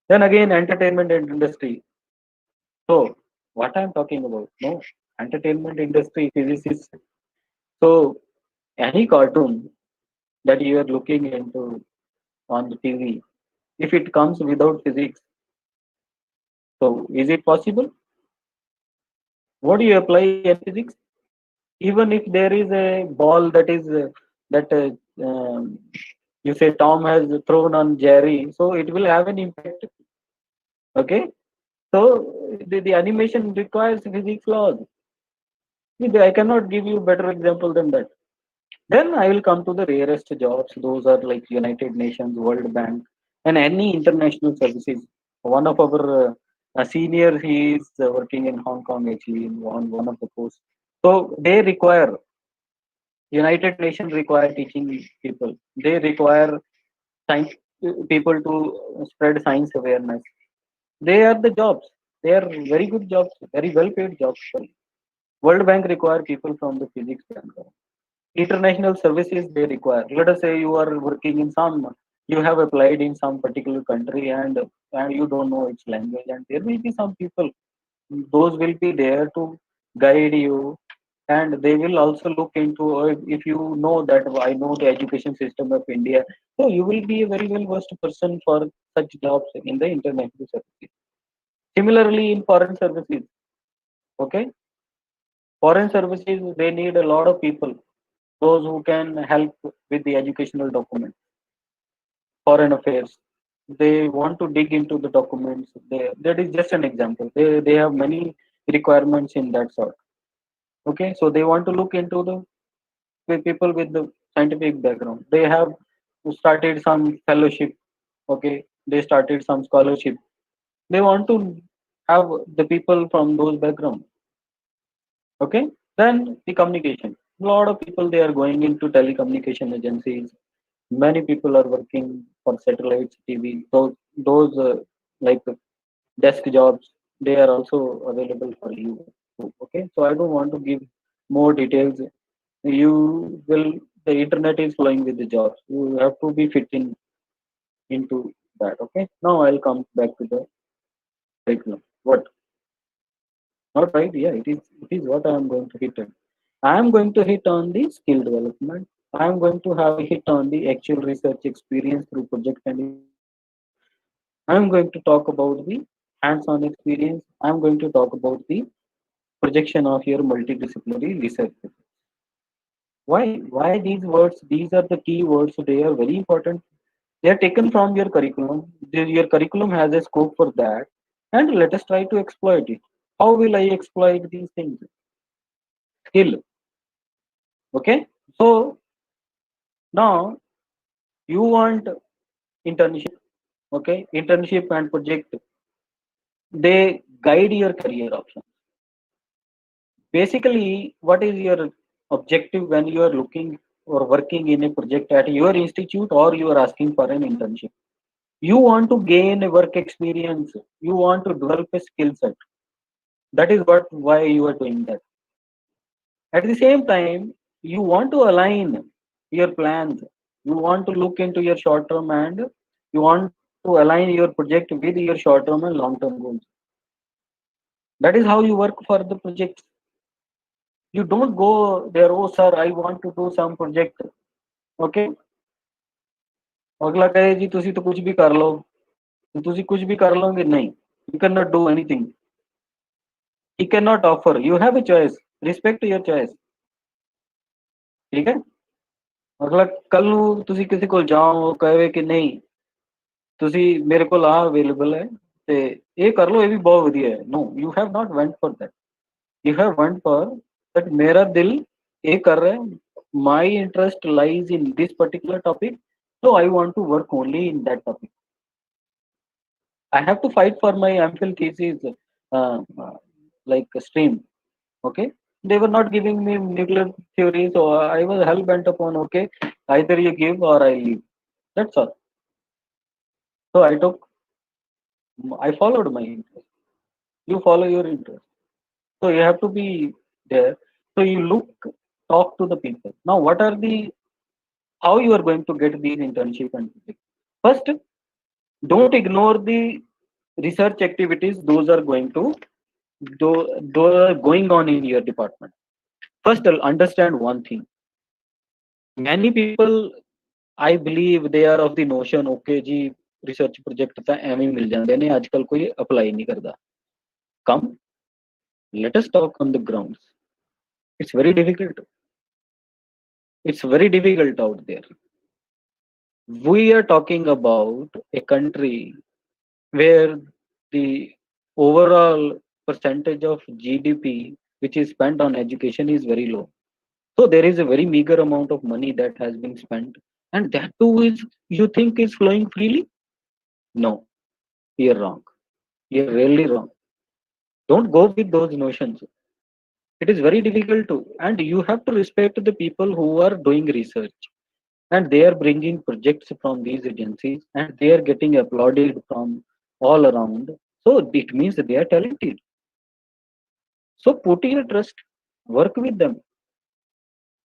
Then again, entertainment and industry. So what I'm talking about? No, entertainment industry physicists. So any cartoon that you are looking into on the TV, if it comes without physics, so is it possible? What do you apply any physics? Even if there is a ball that is that you say Tom has thrown on Jerry, so it will have an impact. Okay, so the animation requires physics laws. I cannot give you better example than that. Then I will come to the rarest jobs. Those are like United Nations, World Bank, and any international services. One of our seniors, he is working in Hong Kong actually on one of the posts. So they require United Nations require teaching people. They require science people to spread science awareness. They are the jobs. They are very good jobs, very well paid jobs. World Bank require people from the physics background. International services they require. Let us say you are working in some, you have applied in some particular country, and you don't know its language, and there will be some people, those will be there to guide you, and they will also look into if you know that I know the education system of India, so you will be a very well versed person for such jobs in the international services. Similarly in foreign services, okay, foreign services they need a lot of people, those who can help with the educational documents. Foreign affairs, they want to dig into the documents. That is just an example. They have many requirements in that sort. Okay, so they want to look into the people with the scientific background. They have started some fellowship. Okay, they started some scholarship. They want to have the people from those backgrounds. Okay, then the communication. A lot of people they are going into telecommunication agencies. Many people are working for satellites, TV. Those like desk jobs, they are also available for you. Okay, so I don't want to give more details. You will the internet is flowing with the jobs. You have to be fit in into that. Okay. Now I'll come back to the curriculum. What? Not right? Yeah, it is what I am going to hit on. I am going to hit on the skill development. I am going to have a hit on the actual research experience through project and institution. I am going to talk about the hands-on experience. I am going to talk about the projection of your multidisciplinary research. Why? Why these words? These are the key words. They are very important. They are taken from your curriculum. Your curriculum has a scope for that. And let us try to exploit it. How will I exploit these things? Skill. Okay. So now you want internship. Okay. Internship and project. They guide your career options. Basically, what is your objective when you are looking or working in a project at your institute or you are asking for an internship? You want to gain a work experience. You want to develop a skill set. That is what why you are doing that. At the same time, you want to align your plans. You want to look into your short term and you want to align your project with your short term and long term goals. That is how you work for the project. You don't go there, oh sir, I want to do some project. Okay. ਅਗਲਾ ਕਹੇ ਜੀ ਤੁਸੀਂ ਤਾਂ ਕੁਝ ਵੀ ਕਰ ਲਓ ਤੁਸੀਂ ਕੁਝ ਵੀ ਕਰ ਲਓਗੇ ਨਹੀਂ you cannot do anything. He cannot offer. You have a choice. Respect your choice. ਠੀਕ ਹੈ ਅਗਲਾ ਕੱਲ ਨੂੰ ਤੁਸੀਂ ਕਿਸੇ ਕੋਲ ਜਾਓ ਉਹ ਕਹੇ ਕਿ ਨਹੀਂ ਤੁਸੀਂ ਮੇਰੇ ਕੋਲ ਆ ਅਵੇਲੇਬਲ ਹੈ ਤੇ ਇਹ ਕਰ ਲਓ ਇਹ ਵੀ ਬਹੁਤ ਵਧੀਆ ਹੈ no you have not went for that. You have went for that ਮੇਰਾ ਦਿਲ ਇਹ ਕਰ ਰਿਹਾ my interest lies in this particular topic so I want to work only in that topic. I have to fight for my MPhil thesis like stream. Okay, they were not giving me nuclear theory, so I was hell bent upon okay, either you give or I leave. That's all. So I followed my interest. You follow your interest. So you have to be there. So you talk to the people. Now, what are how you are going to get these internship and project? First, don't ignore the research activities. Those are those are going on in your department. First, I'll understand one thing. Many people, I believe, they are of the notion, okay, ji research project ਤਾਂ ਐਵੇਂ ਮਿਲ ਜਾਂਦੇ ਨੇ ਅੱਜ ਕੱਲ ਕੋਈ apply ਨਹੀਂ ਕਰਦਾ. Come, let us talk on the grounds. It's very difficult. It's very difficult out there. We are talking about a country where the overall percentage of GDP which is spent on education is very low. So there is a very meager amount of money that has been spent, and that too is you think is flowing freely? No, you're wrong. You're really wrong. Don't go with those notions. It is very difficult to, and you have to respect the people who are doing research, and they are bringing projects from these agencies, and they are getting applauded from all around. So it means they are talented. So put your trust, work with them.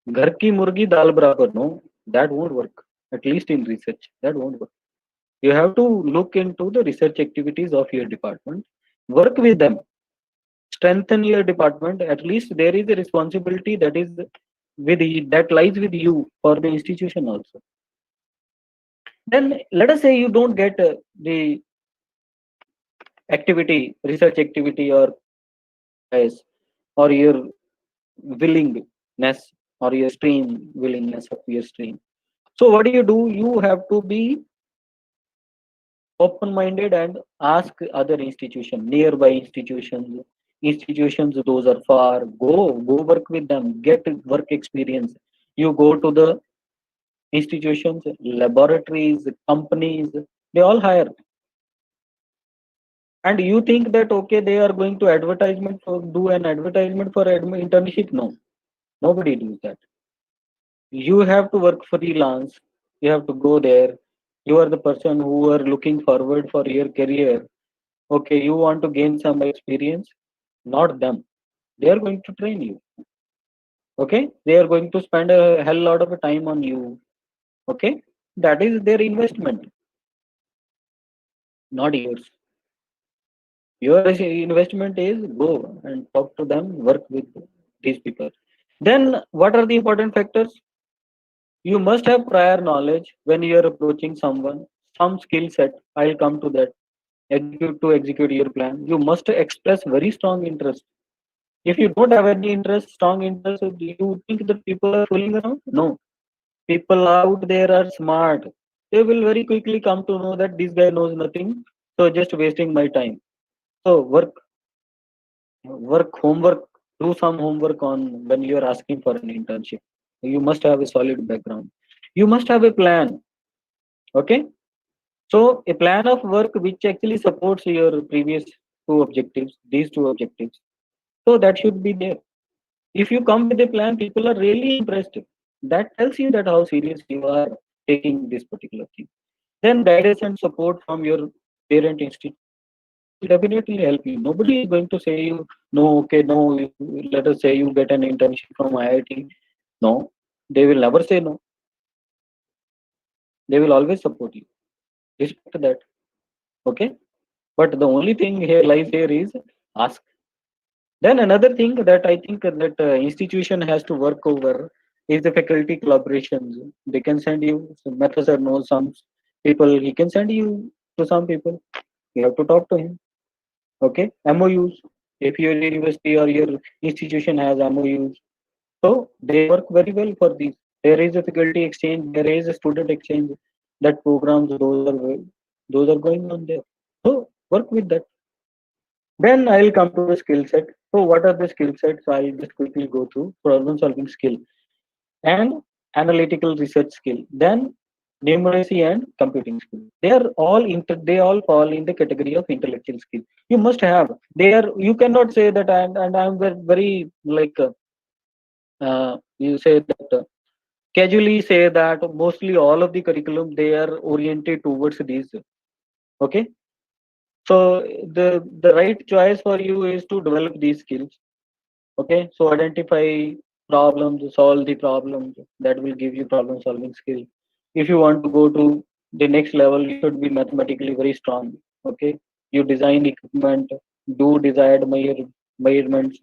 घर की मुर्गी दाल बराबर, no, that won't work. At least in research, that won't work. You have to look into the research activities of your department, work with them, strengthen your department. At least there is a responsibility that is that lies with you for the institution also. Then let us say you don't get the activity, research activity or choice or your willingness or your stream, willingness of your stream. So what do? You have to be open-minded and ask other institutions, nearby institutions, institutions, those are far. Go work with them, get work experience. You go to the institutions, laboratories, companies, they all hire. And you think that okay, they are going to advertisement for do an advertisement for internship? No, nobody does that. You have to work freelance. You have to go there. You are the person who are looking forward for your career. Okay, you want to gain some experience, not them. They are going to train you. Okay, they are going to spend a hell lot of time on you. Okay, that is their investment, not yours. Your investment is go and talk to them, work with these people. Then, what are the important factors? You must have prior knowledge when you are approaching someone, some skill set. I'll come to that. Execute your plan. You must express very strong interest. If you don't have any interest, strong interest, do you think that people are fooling around? No. People out there are smart. They will very quickly come to know that this guy knows nothing. So just wasting my time. So homework, do some homework on when you are asking for an internship. You must have a solid background. You must have a plan. Okay. So a plan of work which actually supports your previous two objectives, these two objectives. So that should be there. If you come with a plan, people are really impressed. That tells you that how serious you are taking this particular thing. Then guidance and support from your parent institution will definitely help you. Nobody is going to say you, no, okay, no, let us say you get an internship from IIT. No, they will never say no. They will always support you. Respect that. Okay. But the only thing here lies here is ask. Then another thing that I think that institution has to work over is the faculty collaborations. They can send you, so Mathesar knows some people, he can send you to some people. You have to talk to him. Okay, MOUs. If your university or your institution has MOUs, so they work very well for these. There is a faculty exchange, there is a student exchange. That programs those are going on there. So work with that. Then I'll come to the skill set. So what are the skill sets? I'll just quickly go through problem solving skill and analytical research skill. Then numeracy and computing skill. They all fall in the category of intellectual skill. You must have. You cannot say that I'm very like you say that casually say that mostly all of the curriculum they are oriented towards these. Okay. So the right choice for you is to develop these skills. Okay, so identify problems, solve the problems. That will give you problem solving skill. If you want to go to the next level, you should be mathematically very strong. Okay, you design equipment, do desired measurements,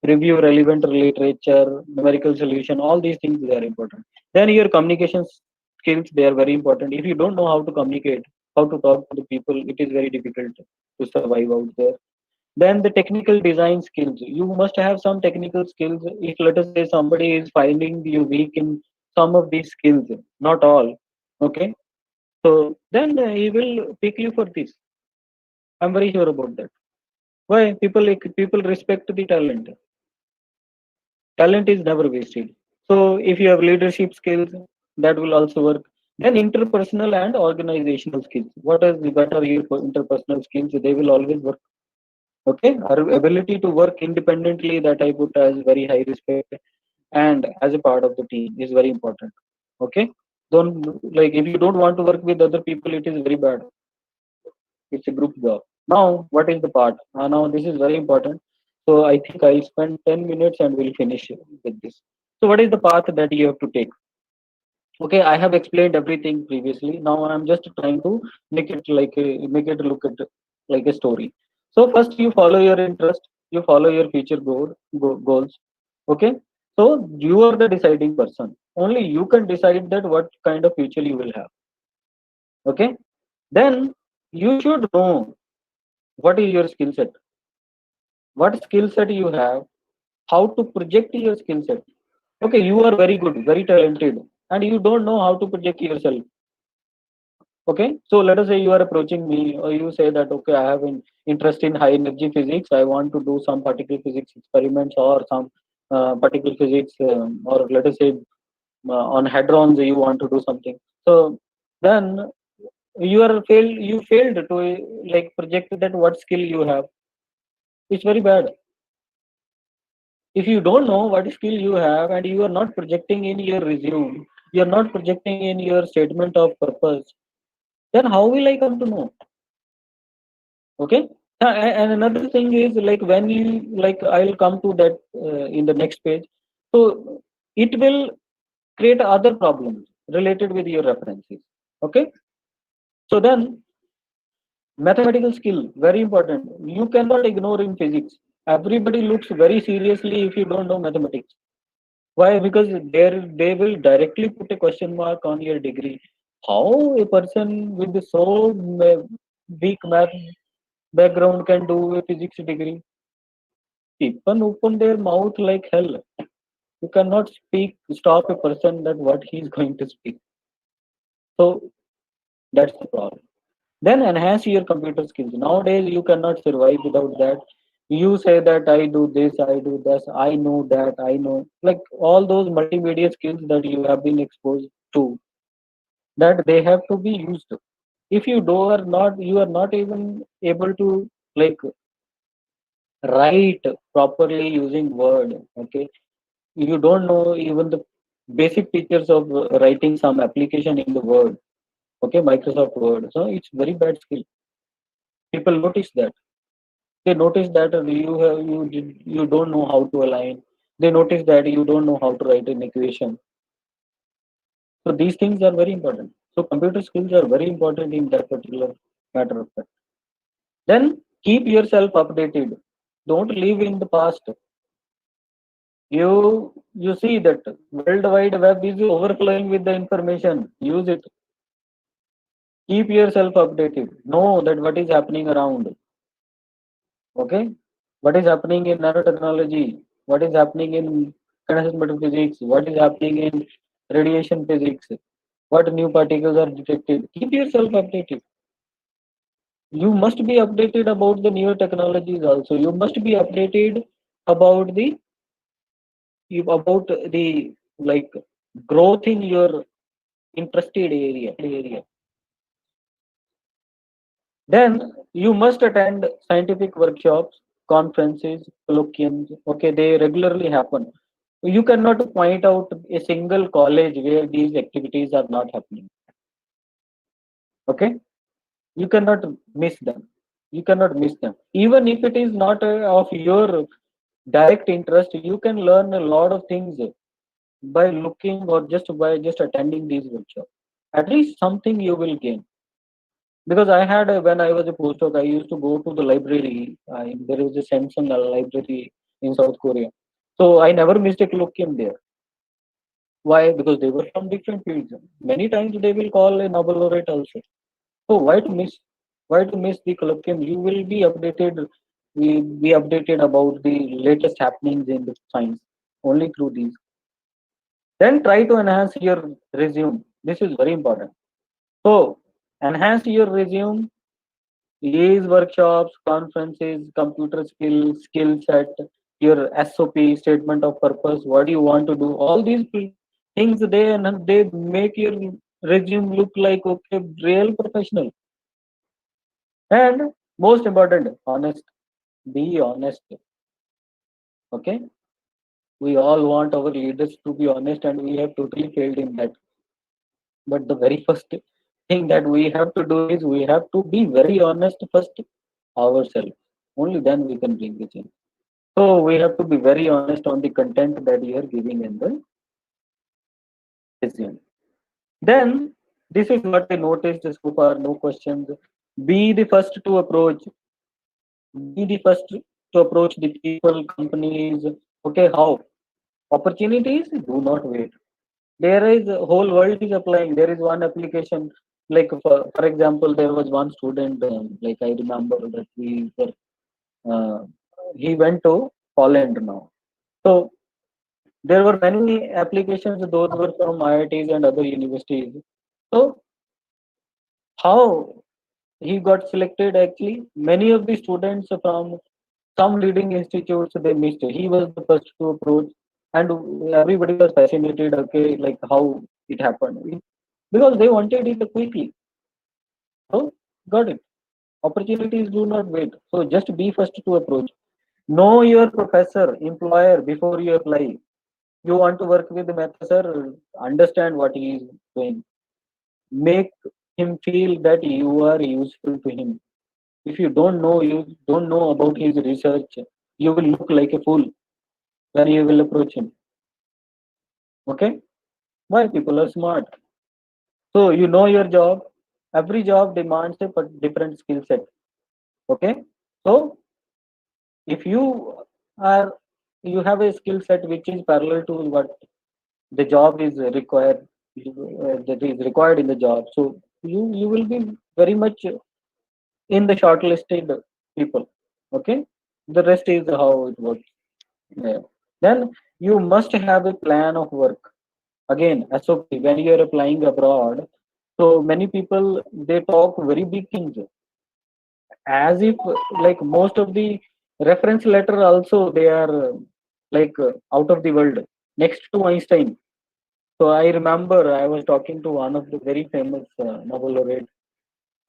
review relevant literature, numerical solution. All these things they are important. Then your communication skills, they are very important. If you don't know how to communicate, how to talk to the people, it is very difficult to survive out there. Then the technical design skills, you must have some technical skills. If let us say somebody is finding you weak in some of these skills, not all. Okay, so then he will pick you for this. I'm very sure about that. Why? People respect the talent. Talent is never wasted. So if you have leadership skills, that will also work. Then interpersonal and organizational skills, what are your interpersonal skills? They will always work. Okay, our ability to work independently, that I put as very high respect, and as a part of the team is very important. Okay, don't, like, if you don't want to work with other people, it is very bad. It's a group job. Now what is the part? Now this is very important. So I think I'll spend 10 minutes and we'll finish with this. So what is the path that you have to take? Okay, I have explained everything previously. Now I'm just trying to make it look at like a story. So first you follow your interest, you follow your future goals. Okay, so you are the deciding person. Only you can decide that what kind of future you will have. Okay, then you should know what is your skill set, what skill set you have, how to project your skill set. Okay, you are very good, very talented, and you don't know how to project yourself. Okay, so let us say you are approaching me, or you say that, okay, I have an interest in high energy physics. I want to do some particle physics experiments or some particle physics, or let us say on hadrons you want to do something. So then you failed to like project that what skill you have. It's very bad. If you don't know what skill you have and you are not projecting in your resume, you are not projecting in your statement of purpose, then how will I come to know? Okay. And another thing is like when you like I'll come to that in the next page. So it will create other problems related with your references. Okay. So then mathematical skill very important. You cannot ignore in physics. Everybody looks very seriously if you don't know mathematics. Why? Because they will directly put a question mark on your degree. How a person with so weak math background can do a physics degree? People open their mouth like hell. You cannot stop a person that what he is going to speak. So that's the problem. Then enhance your computer skills. Nowadays you cannot survive without that. You say that I do this, I do this, I know that, I know. Like all those multimedia skills that you have been exposed to, that they have to be used. If you do are not, you are not even able to like write properly using Word. Okay, you don't know even the basic features of writing some application in the Word. Okay, Microsoft Word. So it's very bad skill. People notice that. They notice that you don't know how to align. They notice that you don't know how to write an equation. So these things are very important. So computer skills are very important in that particular matter of fact. Then keep yourself updated. Don't live in the past. You see that World Wide Web is overflowing with the information. Use it. Keep yourself updated. Know that what is happening around. Okay, what is happening in nanotechnology? What is happening in condensed matter physics? What is happening in radiation physics? What new particles are detected? Keep yourself updated. You must be updated about the newer technologies also. You must be updated about the like growth in your interested area. Then you must attend scientific workshops, conferences, colloquiums. Okay, they regularly happen. You cannot point out a single college where these activities are not happening. Okay, you cannot miss them. You cannot miss them. Even if it is not of your direct interest, you can learn a lot of things by looking or just by just attending these workshops. At least something you will gain. Because I had when I was a postdoc, I used to go to the library. There is a Samsung library in South Korea, so I never missed a colloquium there. Why? Because they were from different fields. Many times they will call a Nobel laureate also. So why to miss? Why to miss the colloquium? You will be updated. We be updated about the latest happenings in the science only through these. Then try to enhance your resume. This is very important. So enhance your resume. These workshops, conferences, computer skill set, your SOP, statement of purpose, what do you want to do? All these things they make your resume look like okay, real professional. And most important, honest. Be honest. Okay. We all want our leaders to be honest, and we have totally failed in that. But the very first thing that we have to do is we have to be very honest first ourselves. Only then we can bring the change. So we have to be very honest on the content that you are giving in the resume. Then this is what I noticed so far, no questions. Be the first to approach. Be the first to approach the people, companies. Okay, how? Opportunities do not wait. There is a whole world is applying. There is one application, like for example, there was one student, like I remember that uh, he went to Poland now. So there were many applications, those were from IITs and other universities. So How he got selected? Actually, many of the students from some leading institutes they missed. He was the first to approach, and everybody was fascinated. Okay, like how it happened because they wanted it quickly. So got it. Opportunities do not wait. So just be first to approach. Know your professor, employer before you apply. You want to work with the professor, understand what he is doing. Make him feel that you are useful to him. If you don't know about his research, you will look like a fool when you will approach him. Okay? Why people are smart? So you know your job. Every job demands a different skill set. Okay? So if are you have a skill set which is parallel to what the job is required that is required in the job, so you will be very much in the shortlisted people. Okay, the rest is how it works. Yeah. Then you must have a plan of work. Again, SOP when you are applying abroad. So many people they talk very big things as if like most of the reference letter also they are out of the world next to Einstein. So I remember I was talking to one of the very famous Nobel laureate.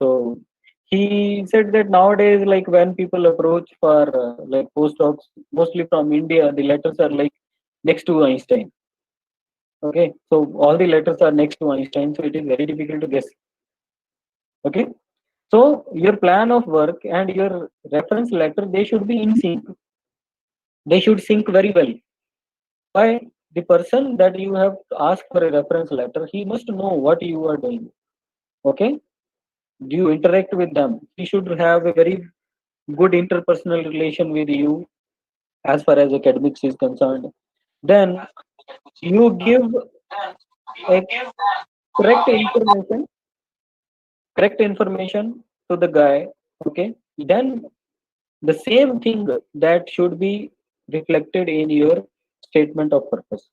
So he said that nowadays, like when people approach for like postdocs, mostly from India, the letters are like next to Einstein. Okay, so all the letters are next to Einstein, so it is very difficult to guess. Okay, so your plan of work and your reference letter they should be in sync. They should sync very well. Why? The person that you have asked for a reference letter, he must know what you are doing. Okay, do you interact with them? He should have a very good interpersonal relation with you as far as academics is concerned. Then you give a correct information, correct information to the guy. Okay, then the same thing that should be reflected in your statement of purpose.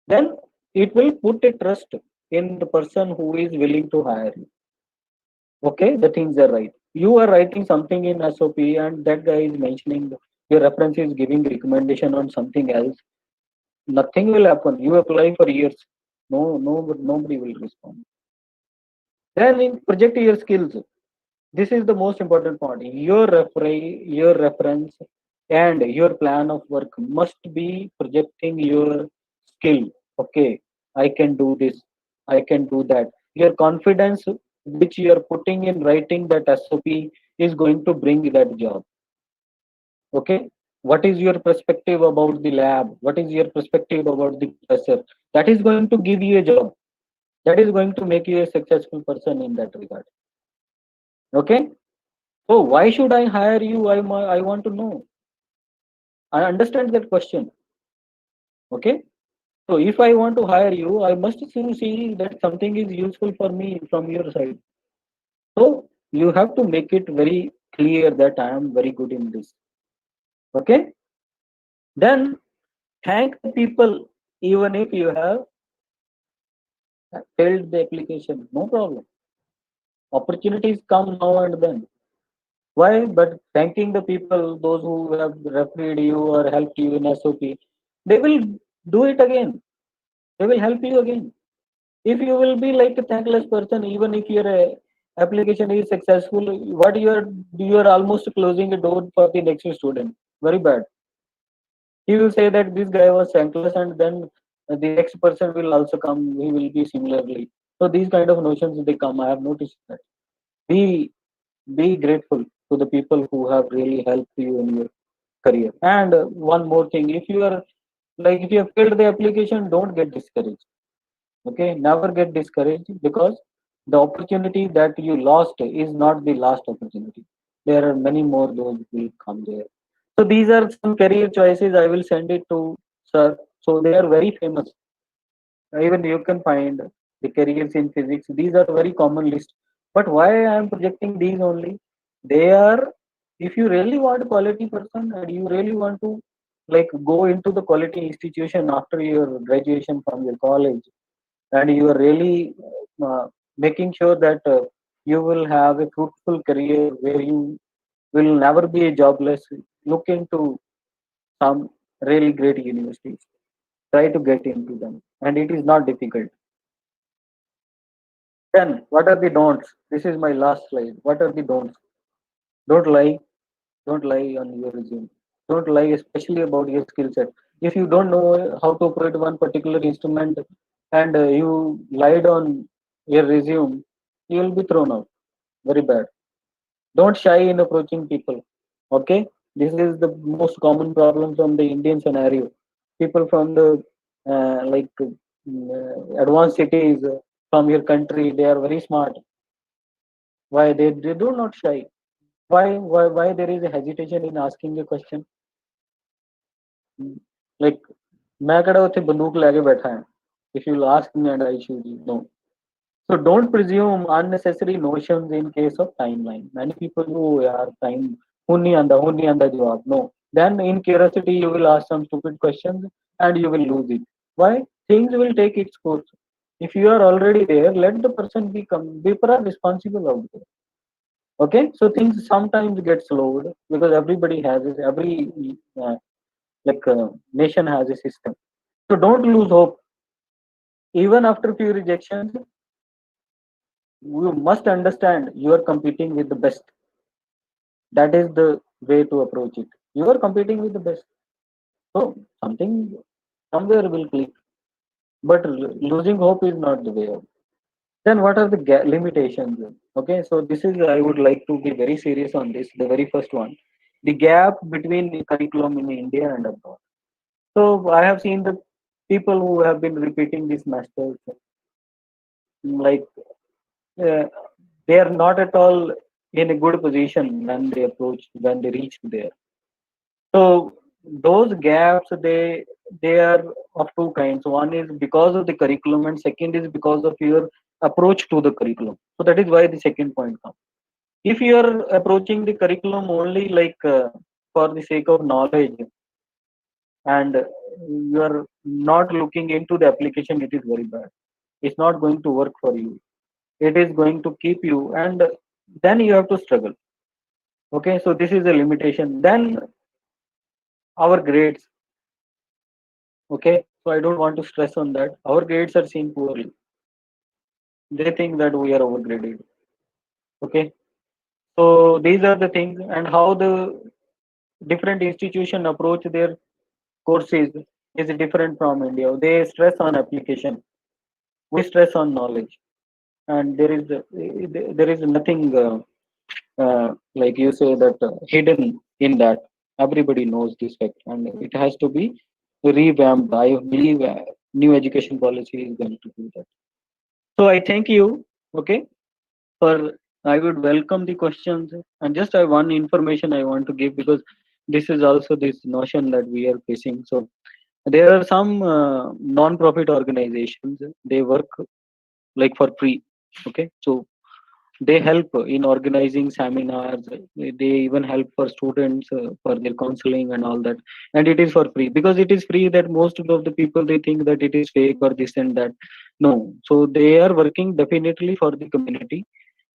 Then it will put a trust in the person who is willing to hire you. Okay, the things are right. You are writing something in SOP, and that guy is mentioning your reference is giving recommendation on something else. Nothing will happen. You apply for years. No, nobody will respond. Then in project your skills. This is the most important part. Your referee, your reference, and your plan of work must be projecting your skill. Okay, I can do this. I can do that. Your confidence, which you are putting in writing that SOP, is going to bring that job. Okay, what is your perspective about the lab? What is your perspective about the professor? That is going to give you a job. That is going to make you a successful person in that regard. Okay, so why should I hire you? I want to know. I understand that question. Okay. So if I want to hire you, I must see that something is useful for me from your side. So you have to make it very clear that I am very good in this. Okay. Then thank the people even if you have failed the application. No problem. Opportunities come now and then. Why? But thanking the people, those who have referred you or helped you in SOP, they will do it again. They will help you again. If you will be like a thankless person, even if your application is successful, what you are almost closing a door for the next student. Very bad. He will say that this guy was thankless, and then the next person will also come. He will be similarly. So these kind of notions they come. I have noticed that. Be be grateful to the people who have really helped you in your career. And one more thing, if you are like if you have failed the application, don't get discouraged. Okay, never get discouraged because the opportunity that you lost is not the last opportunity. There are many more those will come there. So these are some career choices. I will send it to sir. So they are very famous. Even you can find the careers in physics. These are very common list. But why I am projecting these only? They are if you really want a quality person and you really want to like go into the quality institution after your graduation from your college and you are really making sure that you will have a fruitful career where you will never be jobless. Look into some really great universities, try to get into them, and it is not difficult. Then what are the don'ts? This is my last slide. What are the don'ts? Don't lie. Don't lie on your resume. Don't lie, especially about your skill set. If you don't know how to operate one particular instrument and you lied on your resume, you will be thrown out. Very bad. Don't shy in approaching people. Okay, this is the most common problem from the Indian scenario. People from the advanced cities from your country, they are very smart. Why they do not shy? Why there is a hesitation in asking a question? Like, मैं कड़ा उथे बंदूक लेके बैठा है. If you will ask me and I shoot you, no. So don't presume unnecessary notions in case of timeline. Many people, oh yaar, time, hun nahi aanda jawab. No. Then in curiosity, you will ask some stupid questions and you will lose it. Why? Things will take its course. If you are already there, let the person be responsible out there. Okay? So things sometimes get slowed because everybody has it. Every nation has a system. So don't lose hope. Even after few rejections, you must understand you are competing with the best. That is the way to approach it. You are competing with the best. So something somewhere will click. But losing hope is not the way out. Then what are the limitations? Okay, so this is, I would like to be very serious on this. The very first one, the gap between the curriculum in India and abroad. So I have seen the people who have been repeating these masters, like uh, they are not at all in a good position when they reached there. So those gaps, they are of two kinds. One is because of the curriculum, and second is because of your approach to the curriculum. So that is why the second point comes. If you are approaching the curriculum only for the sake of knowledge, and you are not looking into the application, it is very bad. It's not going to work for you. It is going to keep you, and then you have to struggle. Okay, so this is a limitation. Then our grades. Okay, so I don't want to stress on that. Our grades are seen poorly. They think that we are overgraded. Okay, so these are the things, and how the different institution approach their courses is different from India. They stress on application. We stress on knowledge, and there is nothing like you say that hidden in that. Everybody knows this fact, and it has to be revamped. I believe new education policy is going to do that. So I thank you. Okay, for I would welcome the questions, and just I one information I want to give, because this is also this notion that we are facing. So there are some non-profit organizations. They work like for free. Okay, so they help in organizing seminars. They even help for students for their counseling and all that, and it is for free. Because it is free, that most of the people, they think that it is fake or this and that. No, so they are working definitely for the community.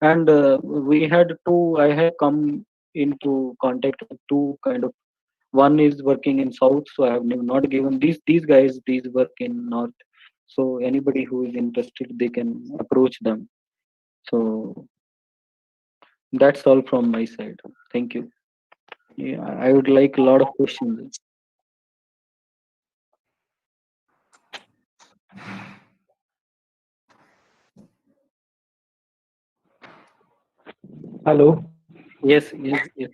And I have come into contact with two kind of. One is working in south, so I have not given these guys, these work in north. So anybody who is interested, they can approach them. So that's all from my side. Thank you. Yeah, I would like a lot of questions. Hello. Yes, yes, yes.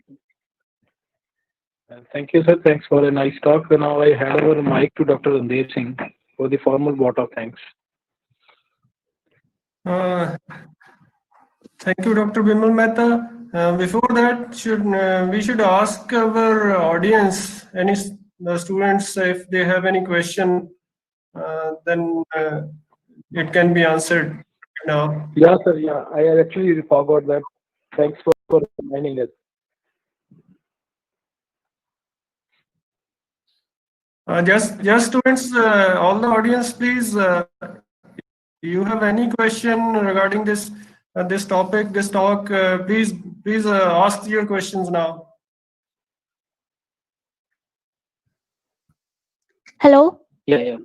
Thank you, sir. Thanks for a nice talk. Now I hand over the mic to Dr. Randeep Singh for the formal vote of thanks. Uh, Thank you, Dr. Bimal Mehta. Before that, we should ask our audience, the students, if they have any question, then it can be answered now. Yeah, sir. Yeah, I actually forgot that. Thanks for reminding us. Just students, all the audience, please, you have any question regarding this this topic, this talk. Please ask your questions now. Hello. Yeah.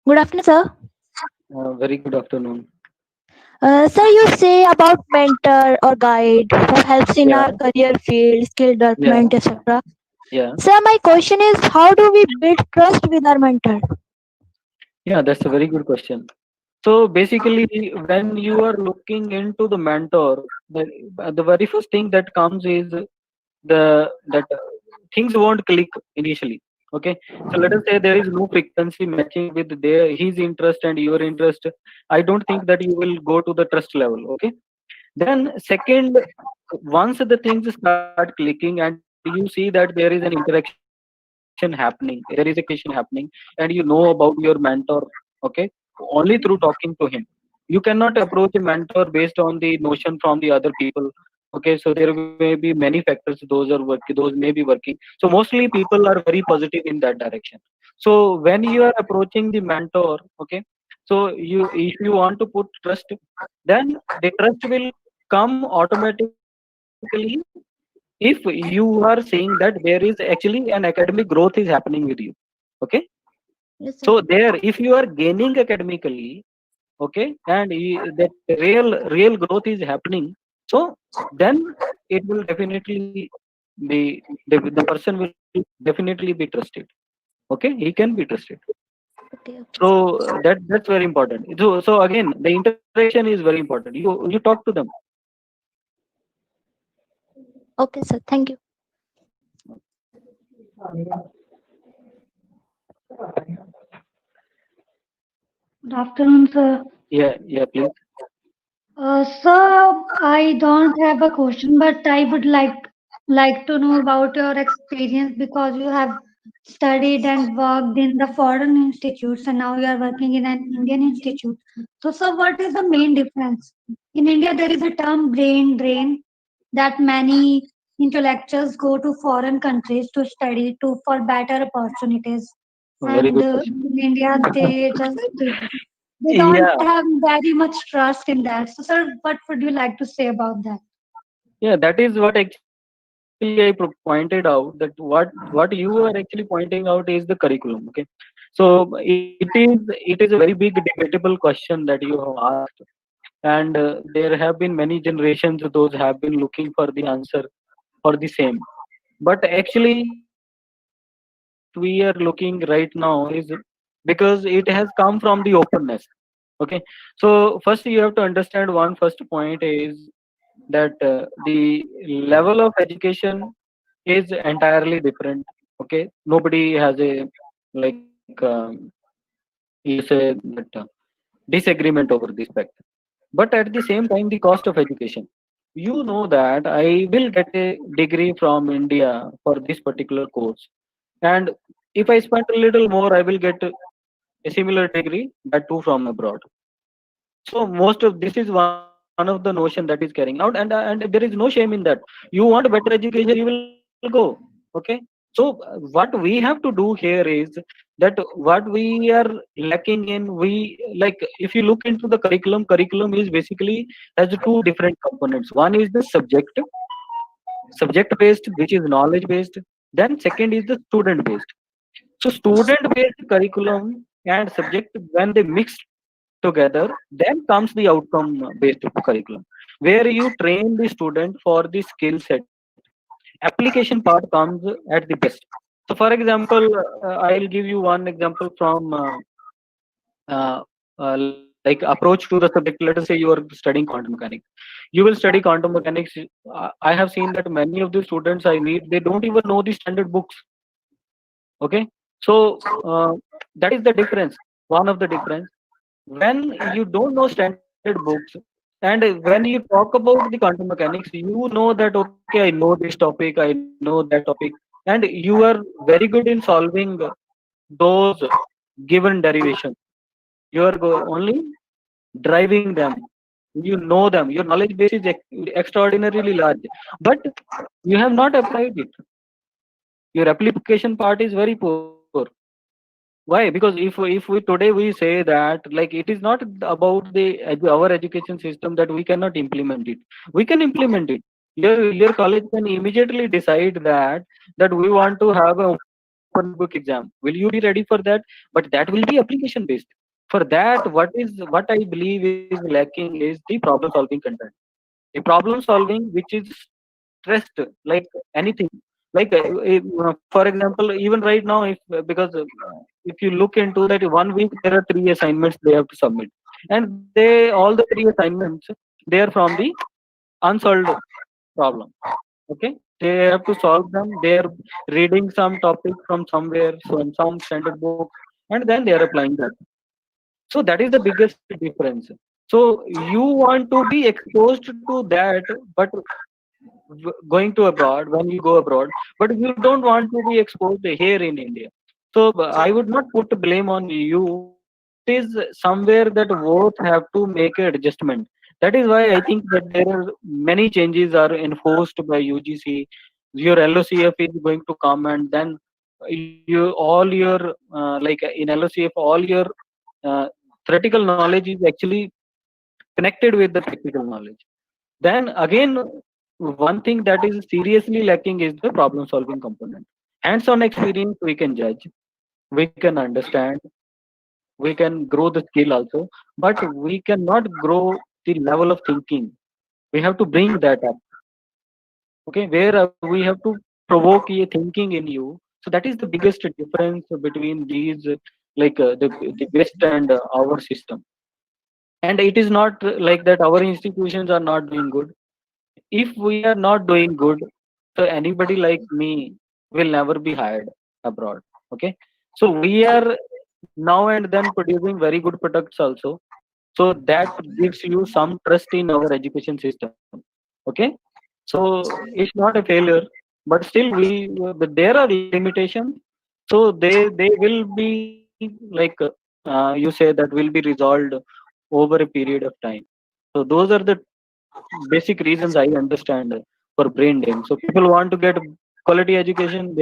Good afternoon, sir. Very good afternoon. Sir, you say about mentor or guide who helps in Yeah. our career field, skill Yeah. development, etc. Yeah. Sir, my question is, how do we build trust with our mentor? Yeah, that's a very good question. So basically, when you are looking into the mentor, the very first thing that comes is that things won't click initially. Okay, so let us say there is no frequency matching with his interest and your interest. I don't think that you will go to the trust level. Okay, then second, once the things start clicking and you see that there is an interaction happening, there is a communication happening, and you know about your mentor, okay, only through talking to him. You cannot approach a mentor based on the notion from the other people. Okay, so there may be many factors, those are working, those may be working. So mostly people are very positive in that direction. So when you are approaching the mentor, okay, so if you want to put trust, then the trust will come automatically if you are saying that there is actually an academic growth is happening with you. Okay, Yes, so sir. there if you are gaining academically, okay, and that real growth is happening, so then it will definitely be the person will definitely be trusted. Okay, he can be trusted. Okay, okay, So sir. that's very important. So again, the interaction is very important. You talk to them. Okay, sir. Thank you. Good afternoon, sir. Yeah, please. Sir, I don't have a question, but I would like to know about your experience because you have studied and worked in the foreign institutes and now you are working in an Indian institute. So, sir, what is the main difference? In India, there is a term brain drain that many intellectuals go to foreign countries to study to for better opportunities. Very And good question. in India, they don't Yeah, have very much trust in that. So, sir, what would you like to say about that? yeah, that is what actually I pointed out, that what you are actually pointing out is the curriculum. Okay, so it is a very big debatable question that you have asked, and there have been many generations those have been looking for the answer for the same. But actually, what we are looking right now is because it has come from the openness. Okay, so first you have to understand one first point is that the level of education is entirely different. Okay, nobody has a like you say that disagreement over this fact. But at the same time, the cost of education. You know that I will get a degree from India for this particular course, and if I spend a little more, I will get a similar degree, that too from abroad. So most of this is one of the notion that is carrying out, and there is no shame in that. You want better education, you will go. Okay, so what we have to do here is that what we are lacking in, we like if you look into the curriculum is basically has two different components. One is the subject based, which is knowledge based. Then second is the student based. So student based curriculum and subject, when they mix together, then comes the outcome based curriculum, where you train the student for the skill set. Application part comes at the best. So for example, I'll give you one example from like approach to the subject. Let us say you are studying quantum mechanics. You will study quantum mechanics. I have seen that many of the students I meet, they don't even know the standard books. Okay, so that is the difference, one of the difference. When you don't know standard books, and when you talk about the quantum mechanics, you know that okay, I know this topic, I know that topic, and you are very good in solving those given derivations. You are only driving them. You know them, your knowledge base is extraordinarily large, but you have not applied it. Your application part is very poor. Why? Because if we today we say that like it is not about the our education system that we cannot implement it. We can implement it. Your college can immediately decide that we want to have an open book exam. Will you be ready for that? But that will be application based. For that, what I believe is lacking is the problem solving content. The problem solving which is stressed like anything. Like for example, even right now, if because if you look into that, 1 week there are 3 assignments they have to submit, and they all the 3 assignments they are from the unsolved problem. Okay, they have to solve them. They are reading some topic from somewhere, from some standard book, and then they are applying that. So that is the biggest difference. So you want to be exposed to that, but going to abroad, when you go abroad, but you don't want to be exposed here in India. So I would not put blame on you. It is somewhere that both have to make an adjustment. That is why I think that there are many changes are enforced by UGC. Your LOCF is going to come, and then you all your like in LOCF all your uh, theoretical knowledge is actually connected with the practical knowledge. Then again, one thing that is seriously lacking is the problem solving component. Hands on experience we can judge, we can understand, we can grow the skill also, but we cannot grow the level of thinking. We have to bring that up. Okay, where we have to provoke a thinking in you. So that is the biggest difference between these the West and our system. And it is not like that our institutions are not doing good. If we are not doing good, so anybody like me will never be hired abroad. Okay, so we are now and then producing very good products also, so that gives you some trust in our education system. Okay, so it's not a failure, but still but there are limitations. So they will be you say that will be resolved over a period of time. So those are the basic reasons I understand for brain drain. So people want to get quality education,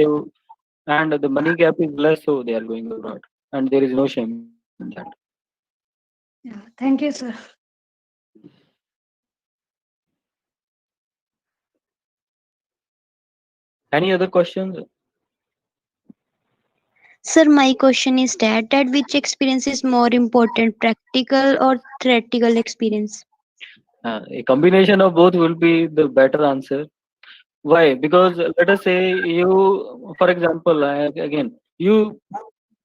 and the money gap is less, so they are going abroad, and there is no shame in that. Yeah, thank you, sir. Any other questions? Sir, my question is that which experience is more important, practical or theoretical experience? A combination of both will be the better answer. Why? Because let us say you, for example, again, you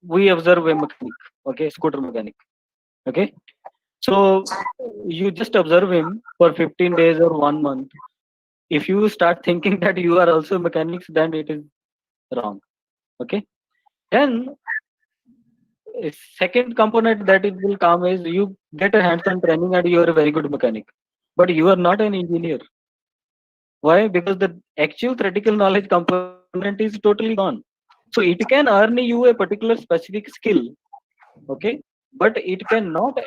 we observe a mechanic, okay, scooter mechanic, okay. So you just observe him for 15 days or 1 month. If you start thinking that you are also mechanics, then it is wrong. Okay. Then a second component that it will come is you get a hands-on training and you are a very good mechanic, but you are not an engineer. Why? Because the actual theoretical knowledge component is totally gone. So it can earn you a particular specific skill, okay, but it cannot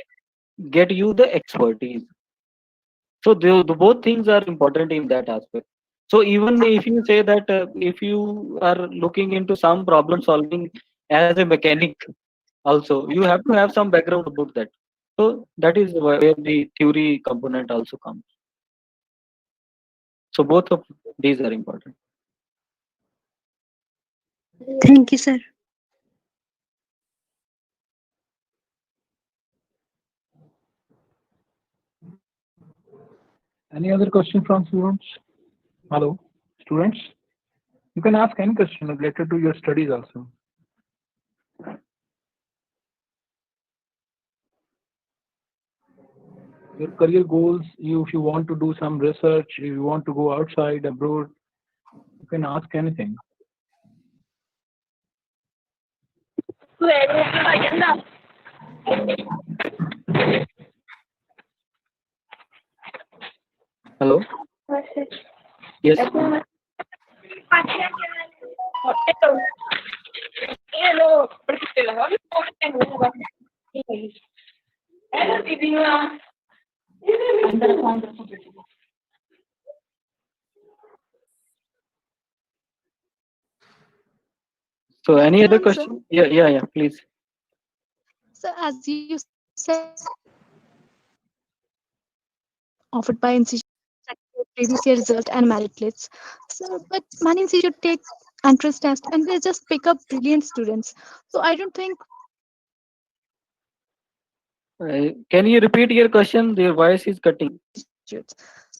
get you the expertise. So the both things are important in that aspect. So even if you say that if you are looking into some problem solving as a mechanic, also you have to have some background about that. So that is where the theory component also comes. So both of these are important. Thank you, sir. Any other question from students? Hello, students. You can ask any question related to your studies also. Your career goals. If you want to do some research, if you want to go outside abroad, you can ask anything. Hello. Yes. So any other Can I answer? question? Yeah, yeah, yeah. Please. So, as you said, offered by institutions check their previous year result and merit lists. So, but many institutions take entrance test and they just pick up brilliant students. So, I don't think Can you repeat your question? Your voice is cutting. institutes.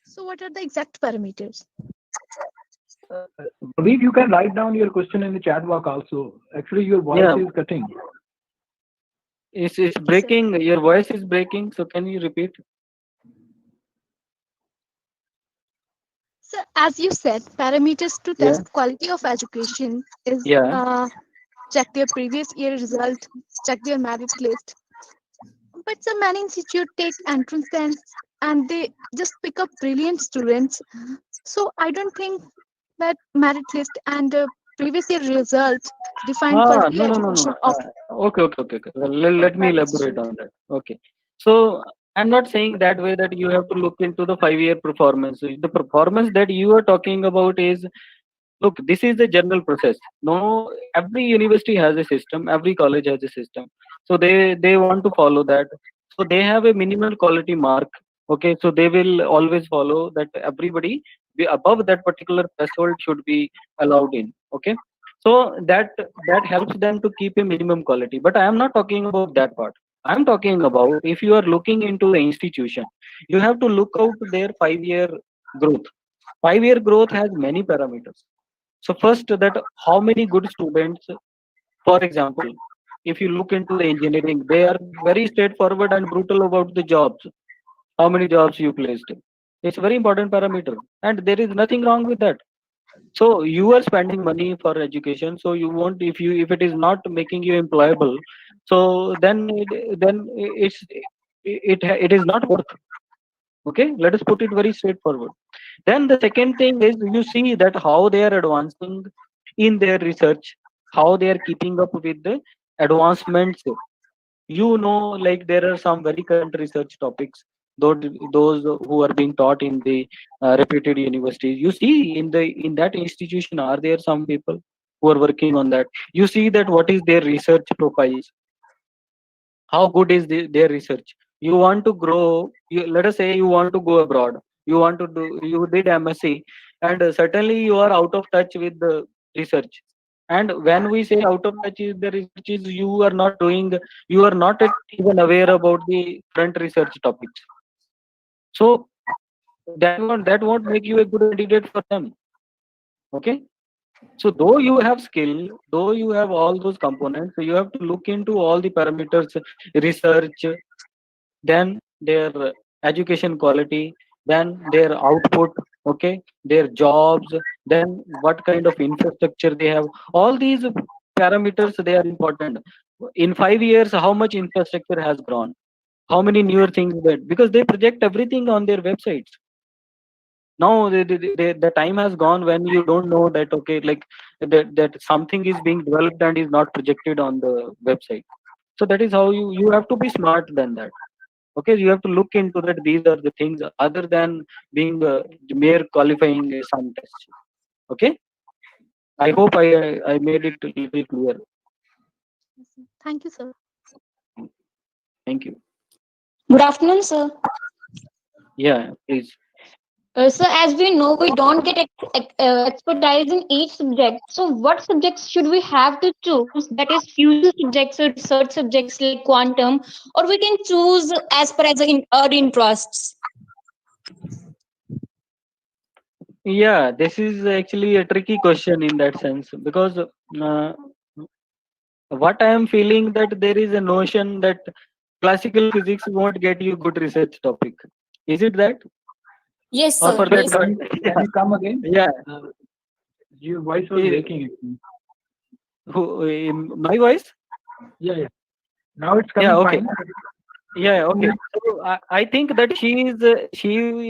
So, what are the exact parameters? Believe you can write down your question in the chat box also. Actually, your voice Yeah, is cutting. it's breaking. Your voice is breaking. So can you repeat? So, as you said, parameters to Yeah, test quality of education is yeah. check their previous year result, check their merit list. But some many institute take entrance tests and they just pick up brilliant students. So I don't think that merit list and previous year results define Ah, quality no, no, no, no. education of Okay. Let me that elaborate institute. on that. Okay. So I'm not saying that way that you have to look into the 5 year performance. The performance that you are talking about is, look, this is the general process. No, every university has a system, every college has a system. So they want to follow that. So they have a minimal quality mark. Okay, so they will always follow that everybody be above that particular threshold should be allowed in. Okay, so that helps them to keep a minimum quality. But I am not talking about that part. I am talking about if you are looking into the institution, you have to look out their 5 year growth. 5 year growth has many parameters. So first, that how many good students, for example, if you look into the engineering, they are very straightforward and brutal about the jobs. How many jobs you placed? It's a very important parameter, and there is nothing wrong with that. So you are spending money for education, so you won't, if it is not making you employable, so then it is not worth. Okay, let us put it very straightforward. Then the second thing is you see that how they are advancing in their research, how they are keeping up with the advancements. You know, like there are some very current research topics, those who are being taught in the reputed universities. You see in that institution, are there some people who are working on that? You see that what is their research profiles, how good is their research. You want to grow, let us say you want to go abroad, you did MSc, and certainly you are out of touch with the research. And when we say out of touch is the research is you are not doing, you are not even aware about the current research topics. So that won't make you a good candidate for them. Okay, so though you have skill, though you have all those components, so you have to look into all the parameters, research, then their education quality, then their output, okay, their jobs, then what kind of infrastructure they have. All these parameters, they are important. In 5 years, how much infrastructure has grown, how many newer things, that because they project everything on their websites. Now the time has gone when you don't know that, okay, like that something is being developed and is not projected on the website. So that is how you have to be smart than that. Okay, you have to look into that these are the things other than being mere qualifying some tests. Okay, I hope I made it a little clear. Thank you, sir. Thank you. Good afternoon, sir. Yeah, please. So, as we know, we don't get expertise in each subject. So, what subjects should we have to choose? That is, fusion subjects or research subjects like quantum, or we can choose as per our interests. Yeah, this is actually a tricky question in that sense, because what I am feeling that there is a notion that classical physics won't get you good research topic. Is it that? Yes, Or sir. for Actually, that Yes. matter? can you come again? Yeah. Your voice was Eh, breaking. Actually. my voice? Yeah. Now it's Yeah, coming okay. fine. Yeah, okay. So I think that she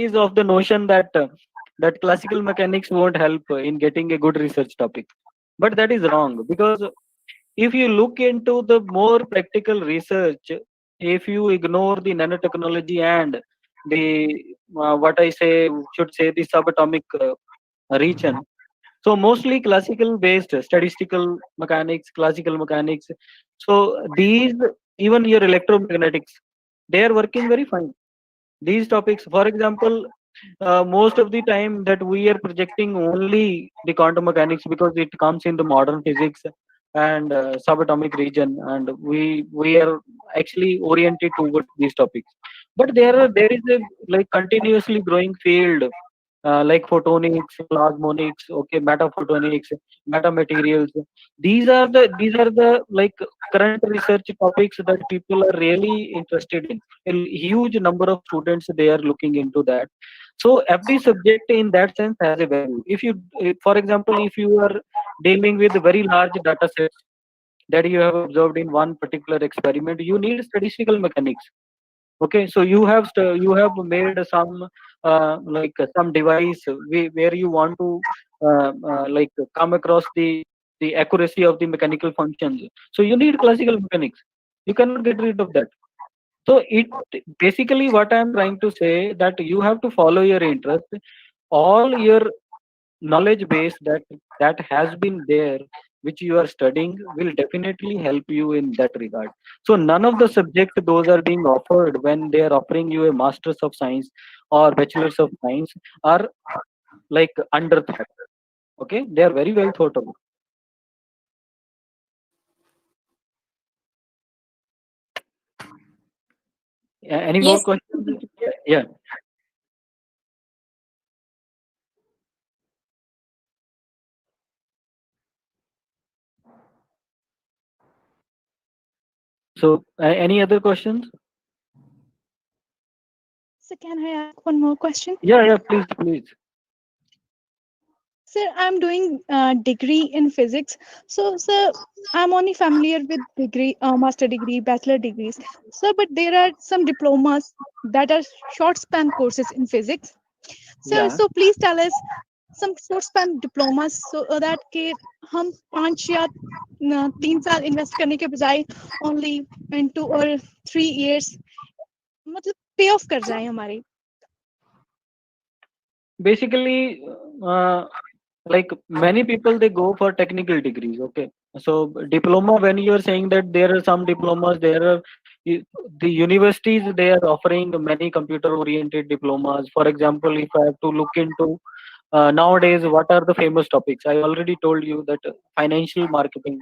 is of the notion that that classical mechanics won't help in getting a good research topic, but that is wrong, because if you look into the more practical research, if you ignore the nanotechnology and the what I say should say the subatomic region, so mostly classical based statistical mechanics, classical mechanics. So these even your electromagnetics, they are working very fine. These topics, for example, most of the time that we are projecting only the quantum mechanics because it comes in the modern physics and subatomic region, and we are actually oriented towards these topics. But there is a like continuously growing field, like photonics, plasmonics, okay, metaphotonics, metamaterials. These are the like current research topics that people are really interested in. A huge number of students, they are looking into that. So every subject in that sense has a value. For example, if you are dealing with very large data sets that you have observed in one particular experiment, you need statistical mechanics. Okay, so you have made some some device where you want to like come across the accuracy of the mechanical functions. So you need classical mechanics. You cannot get rid of that. So it basically, what I'm trying to say, that you have to follow your interest. All your knowledge base that has been there, which you are studying, will definitely help you in that regard. So none of the subjects those are being offered when they are offering you a masters of science or bachelors of science are like under thought. Okay, they are very well thought of. Any more Yes. questions? Yeah. So any other questions? So can I ask one more question? Yeah, please, please. Sir, I'm doing degree in physics. So, sir, I'm only familiar with degree, master degree, bachelor degrees. So, but there are some diplomas that are short span courses in physics. Sir, Yeah. so please tell us some short span diplomas so that के हम 5 या 3 साल invest करने के बजाय only in 2 or 3 years मतलब पे of कर जाए हमारे. Basically, uh, like many people, they go for technical degrees. Okay, so diploma, when you are saying that there are some diplomas, there are the universities, they are offering many computer oriented diplomas. For example, if I have to look into nowadays what are the famous topics, I already told you that financial marketing.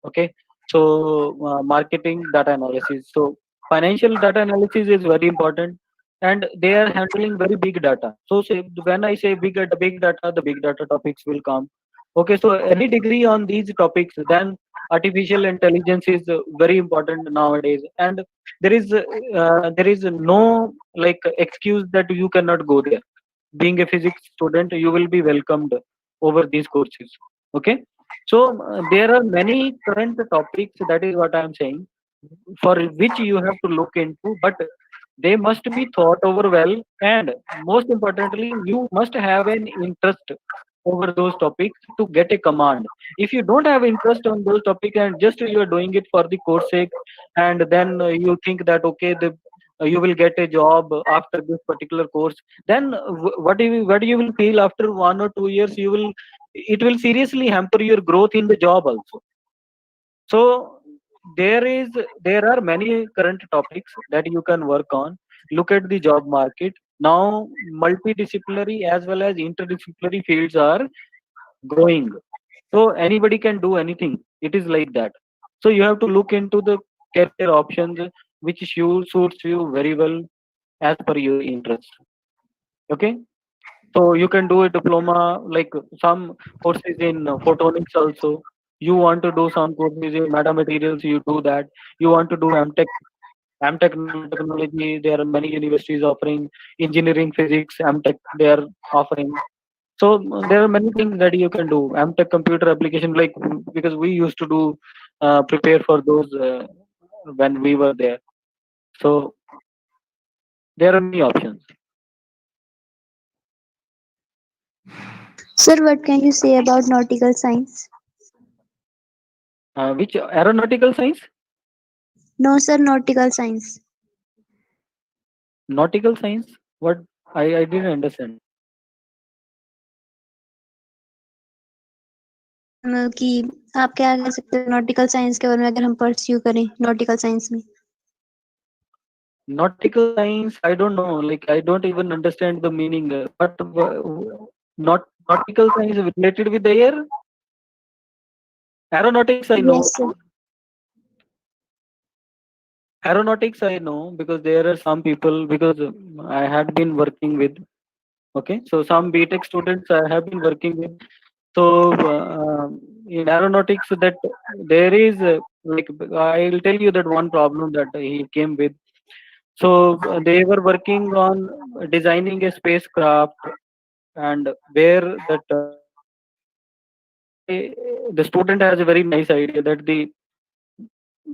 Okay, so marketing data analysis. So financial data analysis is very important, and they are handling very big data. So say, when I say big data, the big data topics will come. Okay, so any degree on these topics, then artificial intelligence is very important nowadays, and there is no like excuse that you cannot go there. Being a physics student, you will be welcomed over these courses. Okay, so there are many current topics, that is what I am saying, for which you have to look into, but they must be thought over well, and most importantly, you must have an interest over those topics to get a command. If you don't have interest on those topics and just you are doing it for the course sake, and then you think that okay, you will get a job after this particular course, then what you will feel after 1 or 2 years, it will seriously hamper your growth in the job also. So there are many current topics that you can work on. Look at the job market now. Multidisciplinary as well as interdisciplinary fields are growing, so anybody can do anything. It is like that. So you have to look into the career options which suits you very well as per your interest. Okay, so you can do a diploma, like some courses in photonics also. You want to do some courses in metamaterials, you do that. You want to do MTech nanotechnology, there are many universities offering. Engineering physics MTech, they are offering. So there are many things that you can do. MTech computer application, like because we used to do prepare for those when we were there. So there are many options. Sir, what can you say about nautical science? Which aeronautical science? No, sir, nautical science. Nautical science? What? I didn't understand. कि आप क्या कह सकते हो nautical science के बारे में, अगर हम परस्यू करें नॉटिकल साइंस में? Nautical science, I don't know. Like I don't even understand the meaning. What not nautical science related with the air? Aeronautics, I know. Yes, sir. Aeronautics, I know because there are some people because I had been working with. Okay, so some BTech students I have been working with. So in aeronautics, that there is like I'll tell you that one problem that he came with. So they were working on designing a spacecraft, and where that the student has a very nice idea that the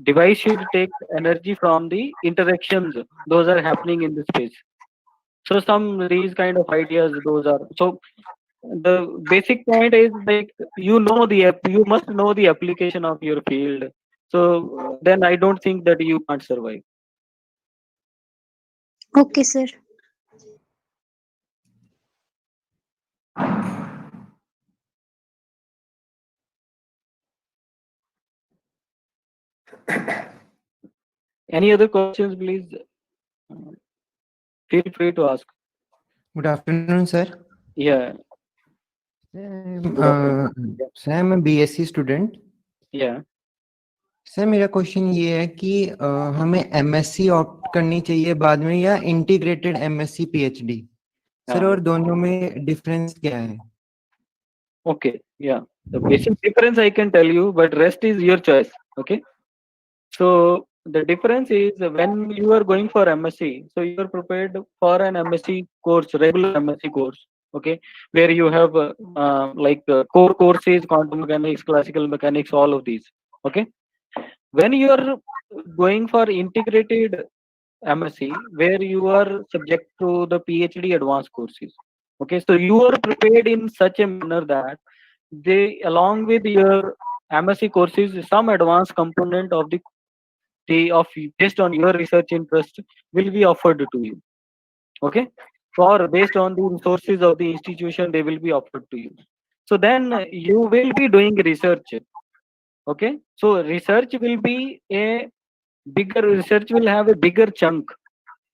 device should take energy from the interactions those are happening in the space. So some these kind of ideas those are. So the basic point is like you must know the application of your field. So then I don't think that you can't survive. Okay, sir. Any other questions, please? Feel free to ask. Good afternoon, sir. Yeah. Sir, Good afternoon. Yeah. sir, I'm a BSc student. Yeah. Sir मेरा question ये है कि हमें MSc opt करनी चाहिए बाद में या इंटीग्रेटेड एमएससी पीएचडी सर हाँ. और दोनों में डिफरेंस क्या है Okay. Yeah. The basic difference I can tell you, but rest is your choice. Okay. So the difference is when you are going for MSc, so you are prepared for an MSc course, regular MSc course. Okay, where you have core courses, quantum mechanics, classical mechanics, all of these. Okay, when you are going for integrated MSc, where you are subject to the PhD advanced courses. Okay, so you are prepared in such a manner that they, along with your MSc courses, some advanced component of the of based on your research interest will be offered to you. Okay, or based on the resources of the institution, they will be offered to you. So then you will be doing research. Okay, so research will be a bigger research will have a bigger chunk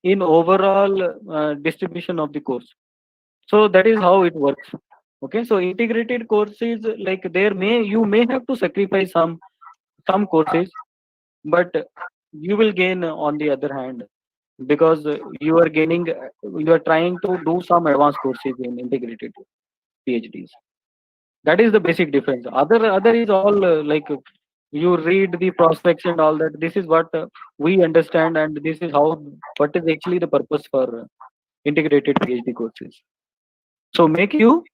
in overall distribution of the course. So that is how it works. Okay, so integrated courses, like there may you may have to sacrifice some courses, but you will gain on the other hand, because you are trying to do some advanced courses in integrated PhDs. That is the basic difference. Other is all you read the prospects and all that. This is what we understand, and this is how what is actually the purpose for integrated PhD courses. So make you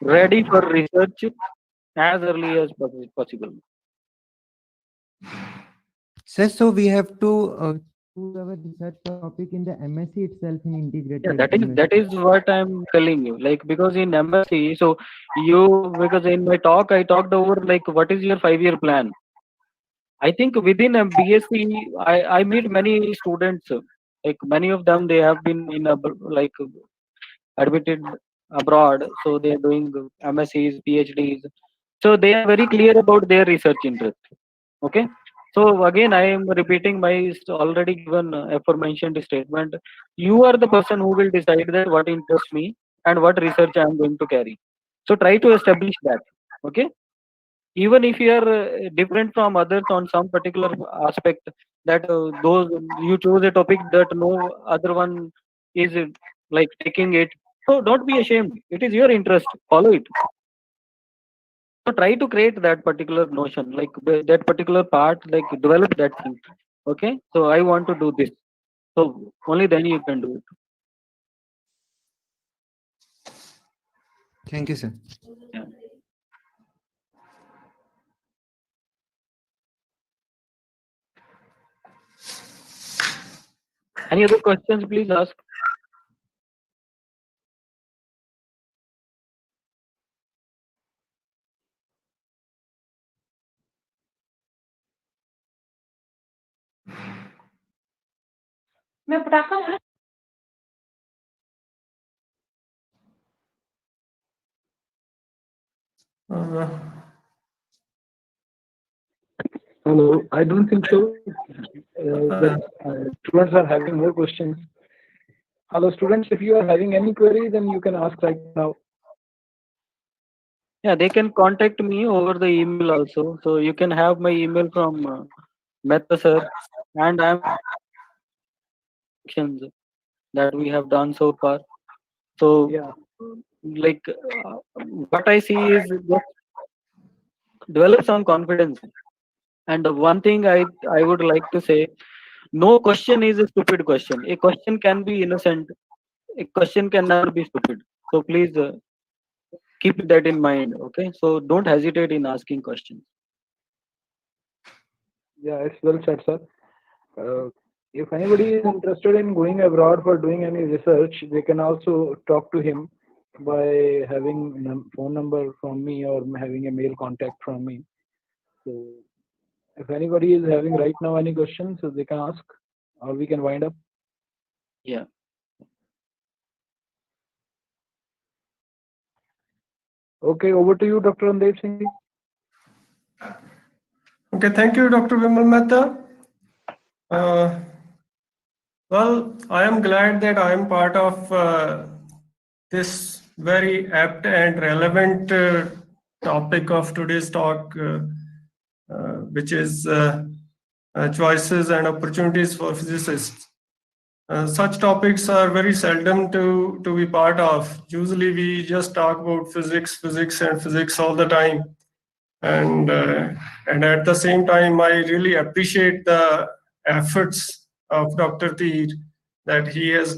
ready for research as early as possible. sir so we have to choose our research topic in the MSc itself in Yeah, integrated that is MSc what I'm telling you. Like because in MSc, so because in my talk I talked over like what is your 5-year plan. I think within a BSc, I meet many students. Like many of them, they have been in admitted abroad, so they are doing MScs, PhDs. So they are very clear about their research interest. Okay. So again, I am repeating my already given aforementioned statement. You are the person who will decide that what interests me and what research I am going to carry. So try to establish that. Okay, even if you are different from others on some particular aspect, that those you choose a topic that no other one is like taking it, so don't be ashamed, it is your interest, follow it. So try to create that particular notion, like that particular part, like develop that thing. Okay, so I want to do this, so only then you can do it. thank you sir Yeah. Any other questions, please ask. Uh, Hello, I don't think so. Students are having more questions. Hello, students, if you are having any query, then you can ask right now. Yeah, they can contact me over the email also. So you can have my email from Mehta sir, and I'm that we have done so far. So, Yeah. like, what I see is just develop some confidence. And the one thing I would like to say, no question is a stupid question. A question can be innocent. A question can never be stupid. So please keep that in mind. Okay. So don't hesitate in asking questions. Yeah, it's well said, sir. If anybody is interested in going abroad for doing any research, they can also talk to him by having phone number from me or having a mail contact from me. So if anybody is having right now any questions, so they can ask, or we can wind up. Yeah. Okay, over to you, Dr. Randeep Singh. Okay, thank you, Dr. Vimal Mehta. Well, I am glad that I am part of this very apt and relevant topic of today's talk, which is choices and opportunities for physicists. Such topics are very seldom to be part of. Usually we just talk about physics, and physics all the time. And at the same time, I really appreciate the efforts of Dr. Tir that he has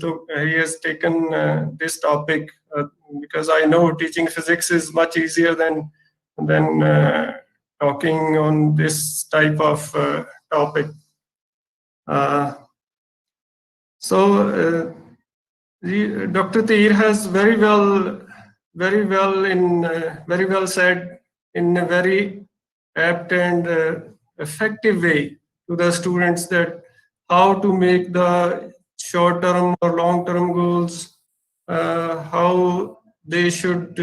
taken this topic, because I know teaching physics is much easier than talking on this type of topic. Dr. Tir has very well said in a very apt and effective way to the students that how to make the short-term or long-term goals, how they should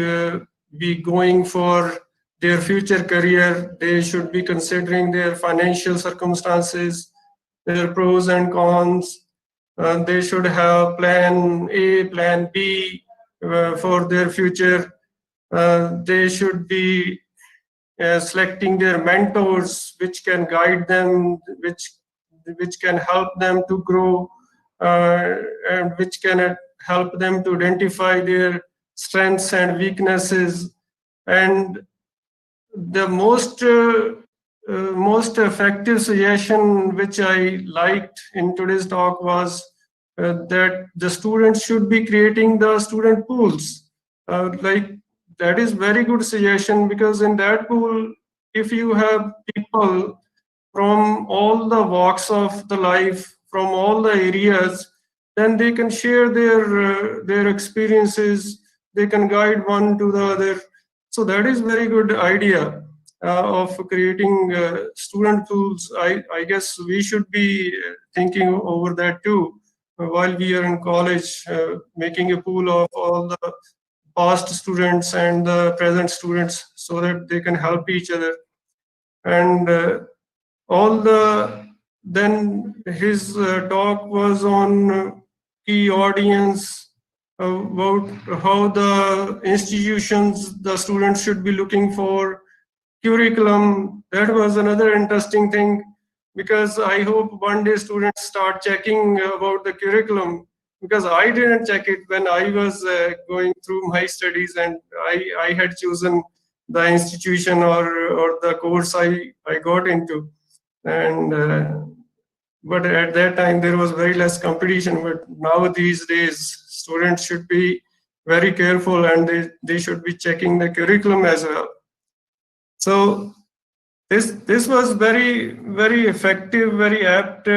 be going for their future career. They should be considering their financial circumstances, their pros and cons. They should have plan A, plan B for their future. They should be selecting their mentors, which can guide them, which can help them to grow, and which can help them to identify their strengths and weaknesses. And the most effective suggestion which I liked in today's talk was that the students should be creating the student pools. Like that is very good suggestion, because in that pool, if you have people from all the walks of the life, from all the areas, then they can share their experiences. They can guide one to the other. So that is very good idea of creating student pools. I guess we should be thinking over that too while we are in college, making a pool of all the past students and the present students so that they can help each other. And then his talk was on key audience, about how the institutions the students should be looking for, curriculum. That was another interesting thing, because I hope one day students start checking about the curriculum, because I didn't check it when I was going through my studies, and I had chosen the institution or the course I got into. And but at that time there was very less competition. But now these days students should be very careful, and they should be checking the curriculum as well. So this was very effective, very apt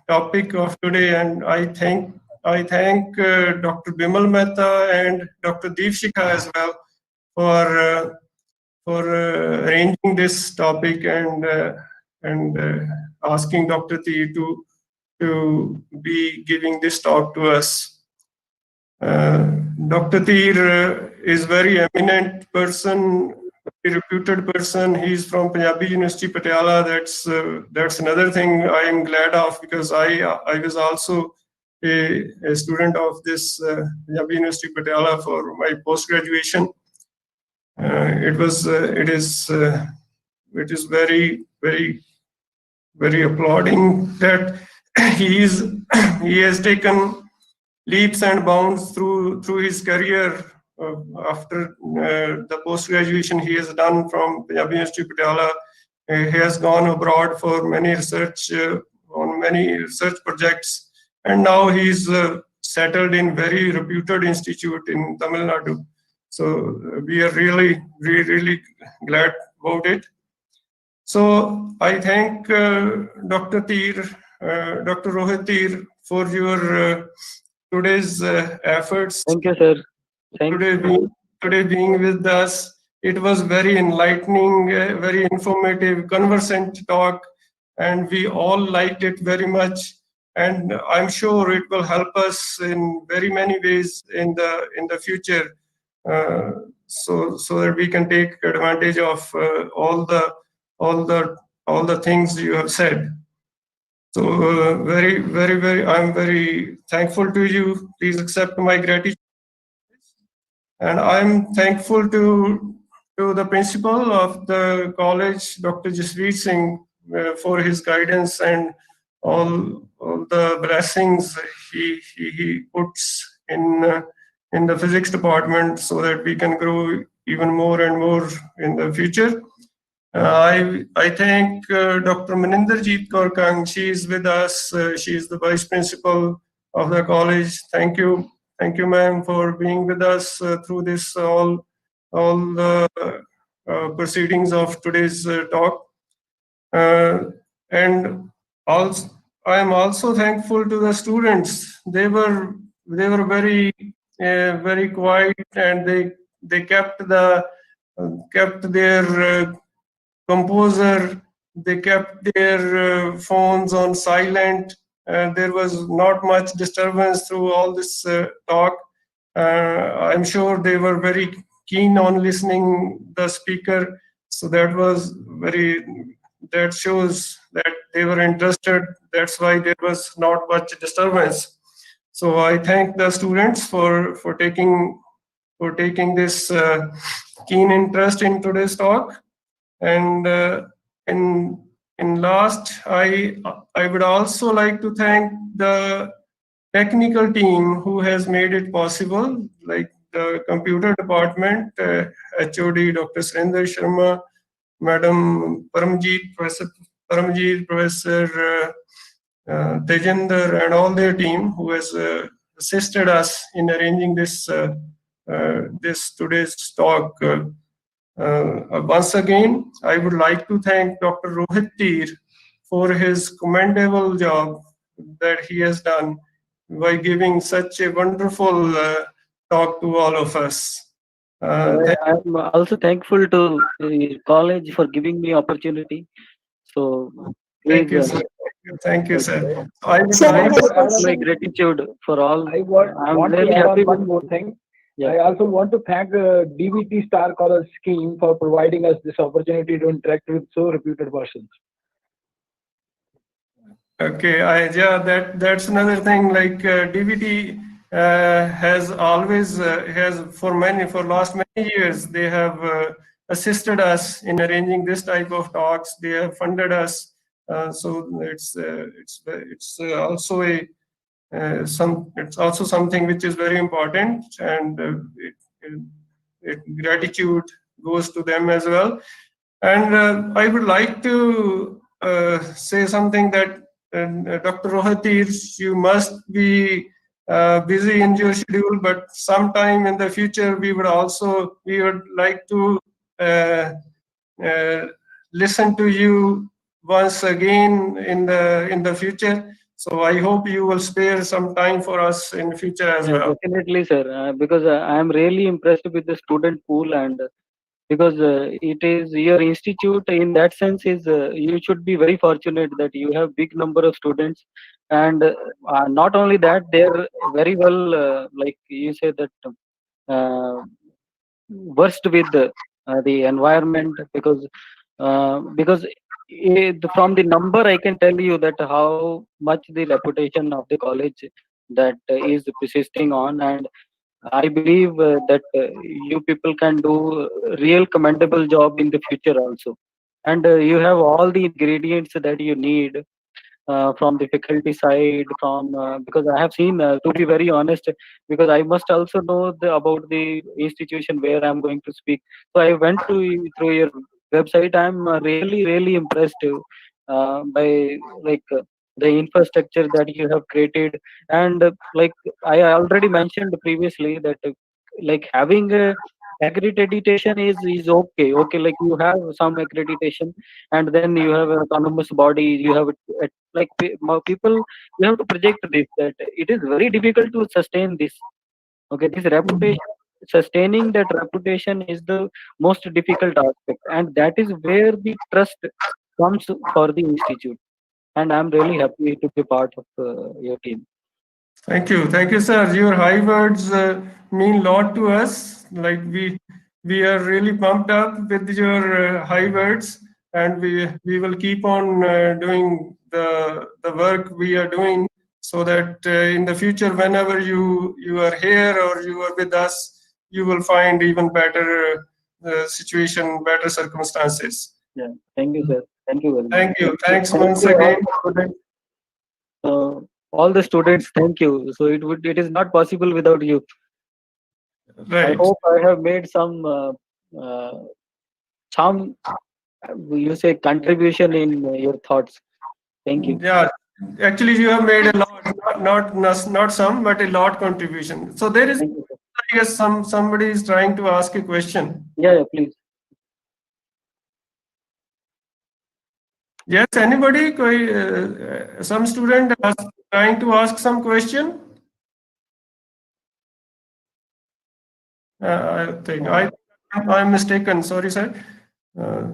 topic of today, and I thank Dr. Bimal Mehta and Dr. Deepshika as well for arranging this topic and asking Dr. T to be giving this talk to us. Dr. Tir is very eminent person reputed person. He's from Punjabi University, Patiala. That's another thing I am glad of, because I was also a student of this Punjabi University, Patiala for my post graduation. It is very applauding that he is he has taken leaps and bounds through his career after the post graduation he has done from Punjab University Patiala. He has gone abroad for many research on many research projects, and now he's settled in very reputed institute in Tamil Nadu. So we are really glad about it. So I thank Dr. Dr. Rohit Tir, for your today's efforts. Thank you, sir. Thank you. Today being with us. It was very enlightening, very informative, conversant talk, and we all liked it very much. And I'm sure it will help us in very many ways in the future, so that we can take advantage of all the things you have said. So I'm very thankful to you. Please accept my gratitude. And I'm thankful to the principal of the college, Dr. Jasveer Singh, for his guidance and all the blessings he puts in the physics department, so that we can grow even more and more in the future. I thank Dr. Maninderjeet Kaur Kang. She is with us. She is the vice principal of the college. Thank you, ma'am, for being with us through this all the proceedings of today's talk. And also, I am also thankful to the students. They were very quiet, and they kept their composer. They kept their phones on silent. There was not much disturbance through all this talk. I'm sure they were very keen on listening the speaker. So that shows that they were interested. That's why there was not much disturbance. So I thank the students for taking this keen interest in today's talk. And in last, I would also like to thank the technical team who has made it possible, like the computer department, HOD Dr. Surinder Sharma, Madam Professor Paramjeet, Professor Tejinder, and all their team who has assisted us in arranging this today's talk. Once again, I would like to thank Dr. Rohit Tir for his commendable job that he has done by giving such a wonderful talk to all of us. I'm also thankful to the college for giving me opportunity. So Thank you, please, sir. Thank you, sir. I would Sir, like this to my gratitude for all. I want really to add happy on one with- more thing. Yeah. I also want to thank DVT Star College scheme for providing us this opportunity to interact with so reputed persons. Okay, that's another thing. Like DVT has always for last many years they have assisted us in arranging this type of talks. They have funded us, so it's also something which is very important, and gratitude goes to them as well. And I would like to say something that Dr. Rohatir, you must be busy in your schedule, but sometime in the future we would like to listen to you once again in the future. So I hope you will spare some time for us in the future as well. Definitely, sir. Because I am really impressed with the student pool, and because it is your institute. In that sense, is you should be very fortunate that you have big number of students, and not only that, they're very well, like you say that, versed with the environment, because from the number I can tell you that how much the reputation of the college that is persisting on, and I believe that you people can do real commendable job in the future also, and you have all the ingredients that you need from the faculty side, from because I have seen, to be very honest, because I must also know about the institution where I'm going to speak. So I went through your website. I'm really impressed by the infrastructure that you have created, and like I already mentioned previously that like having a accreditation is okay, like you have some accreditation, and then you have an autonomous body, you have people, you have to project this, that it is very difficult to sustain this. Okay, this reputation, sustaining that reputation is the most difficult aspect, and that is where the trust comes for the institute, and I'm really happy to be part of your team. Thank you, sir. Your high words mean a lot to us. Like we are really pumped up with your high words, and we will keep on doing the work we are doing, so that in the future, whenever you are here or you are with us, you will find even better situation, better circumstances. Yeah, thank you, sir. Thank you very much. Thank you. Thanks Thank once you all again. the students. All the students, thank you. So it is not possible without you. I Right. hope I have made some you say contribution in your thoughts. Thank you. Yeah, actually, you have made a lot, not some, but a lot contribution. So there is, Thank you, sir. I guess, somebody is trying to ask a question. Yeah, please. Yes, anybody? Some student trying to ask some question. I think I'm mistaken. Sorry, sir. Uh,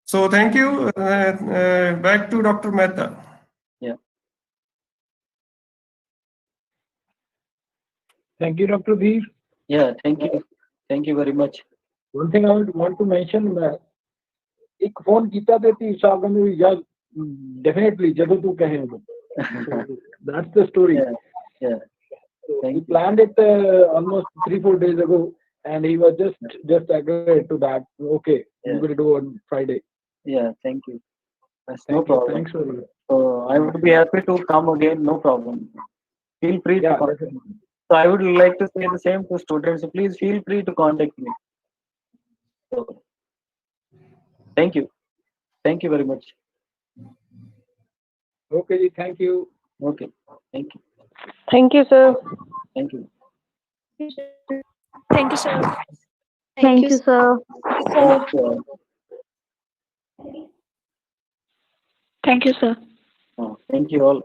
so thank you. Back to Dr. Mehta. Yeah. Thank you, Dr. Veer. Yeah, thank you. Thank you very much. One thing I would want to mention, एक phone कीता ते ती साहब ने या definitely ਜਦੋਂ तू कहे उनको. So that's the story. Yeah. So Thank we you. planned it almost 3-4 days ago, and he was just agreed to that. Okay, Yeah. we will do on Friday. Yeah, thank you. That's no Thank you. problem. Thanks for it. So I would be happy to come again, no problem. Feel free to Yeah, contact. definitely. So I would like to say the same to students. Please feel free to contact me. So, thank you. Thank you very much. Okay, ji, thank you. Okay. Thank you. Thank you, sir. Thank you. Thank you, sir. Thank you, sir. Thank you. Thank you, sir. Thank you all.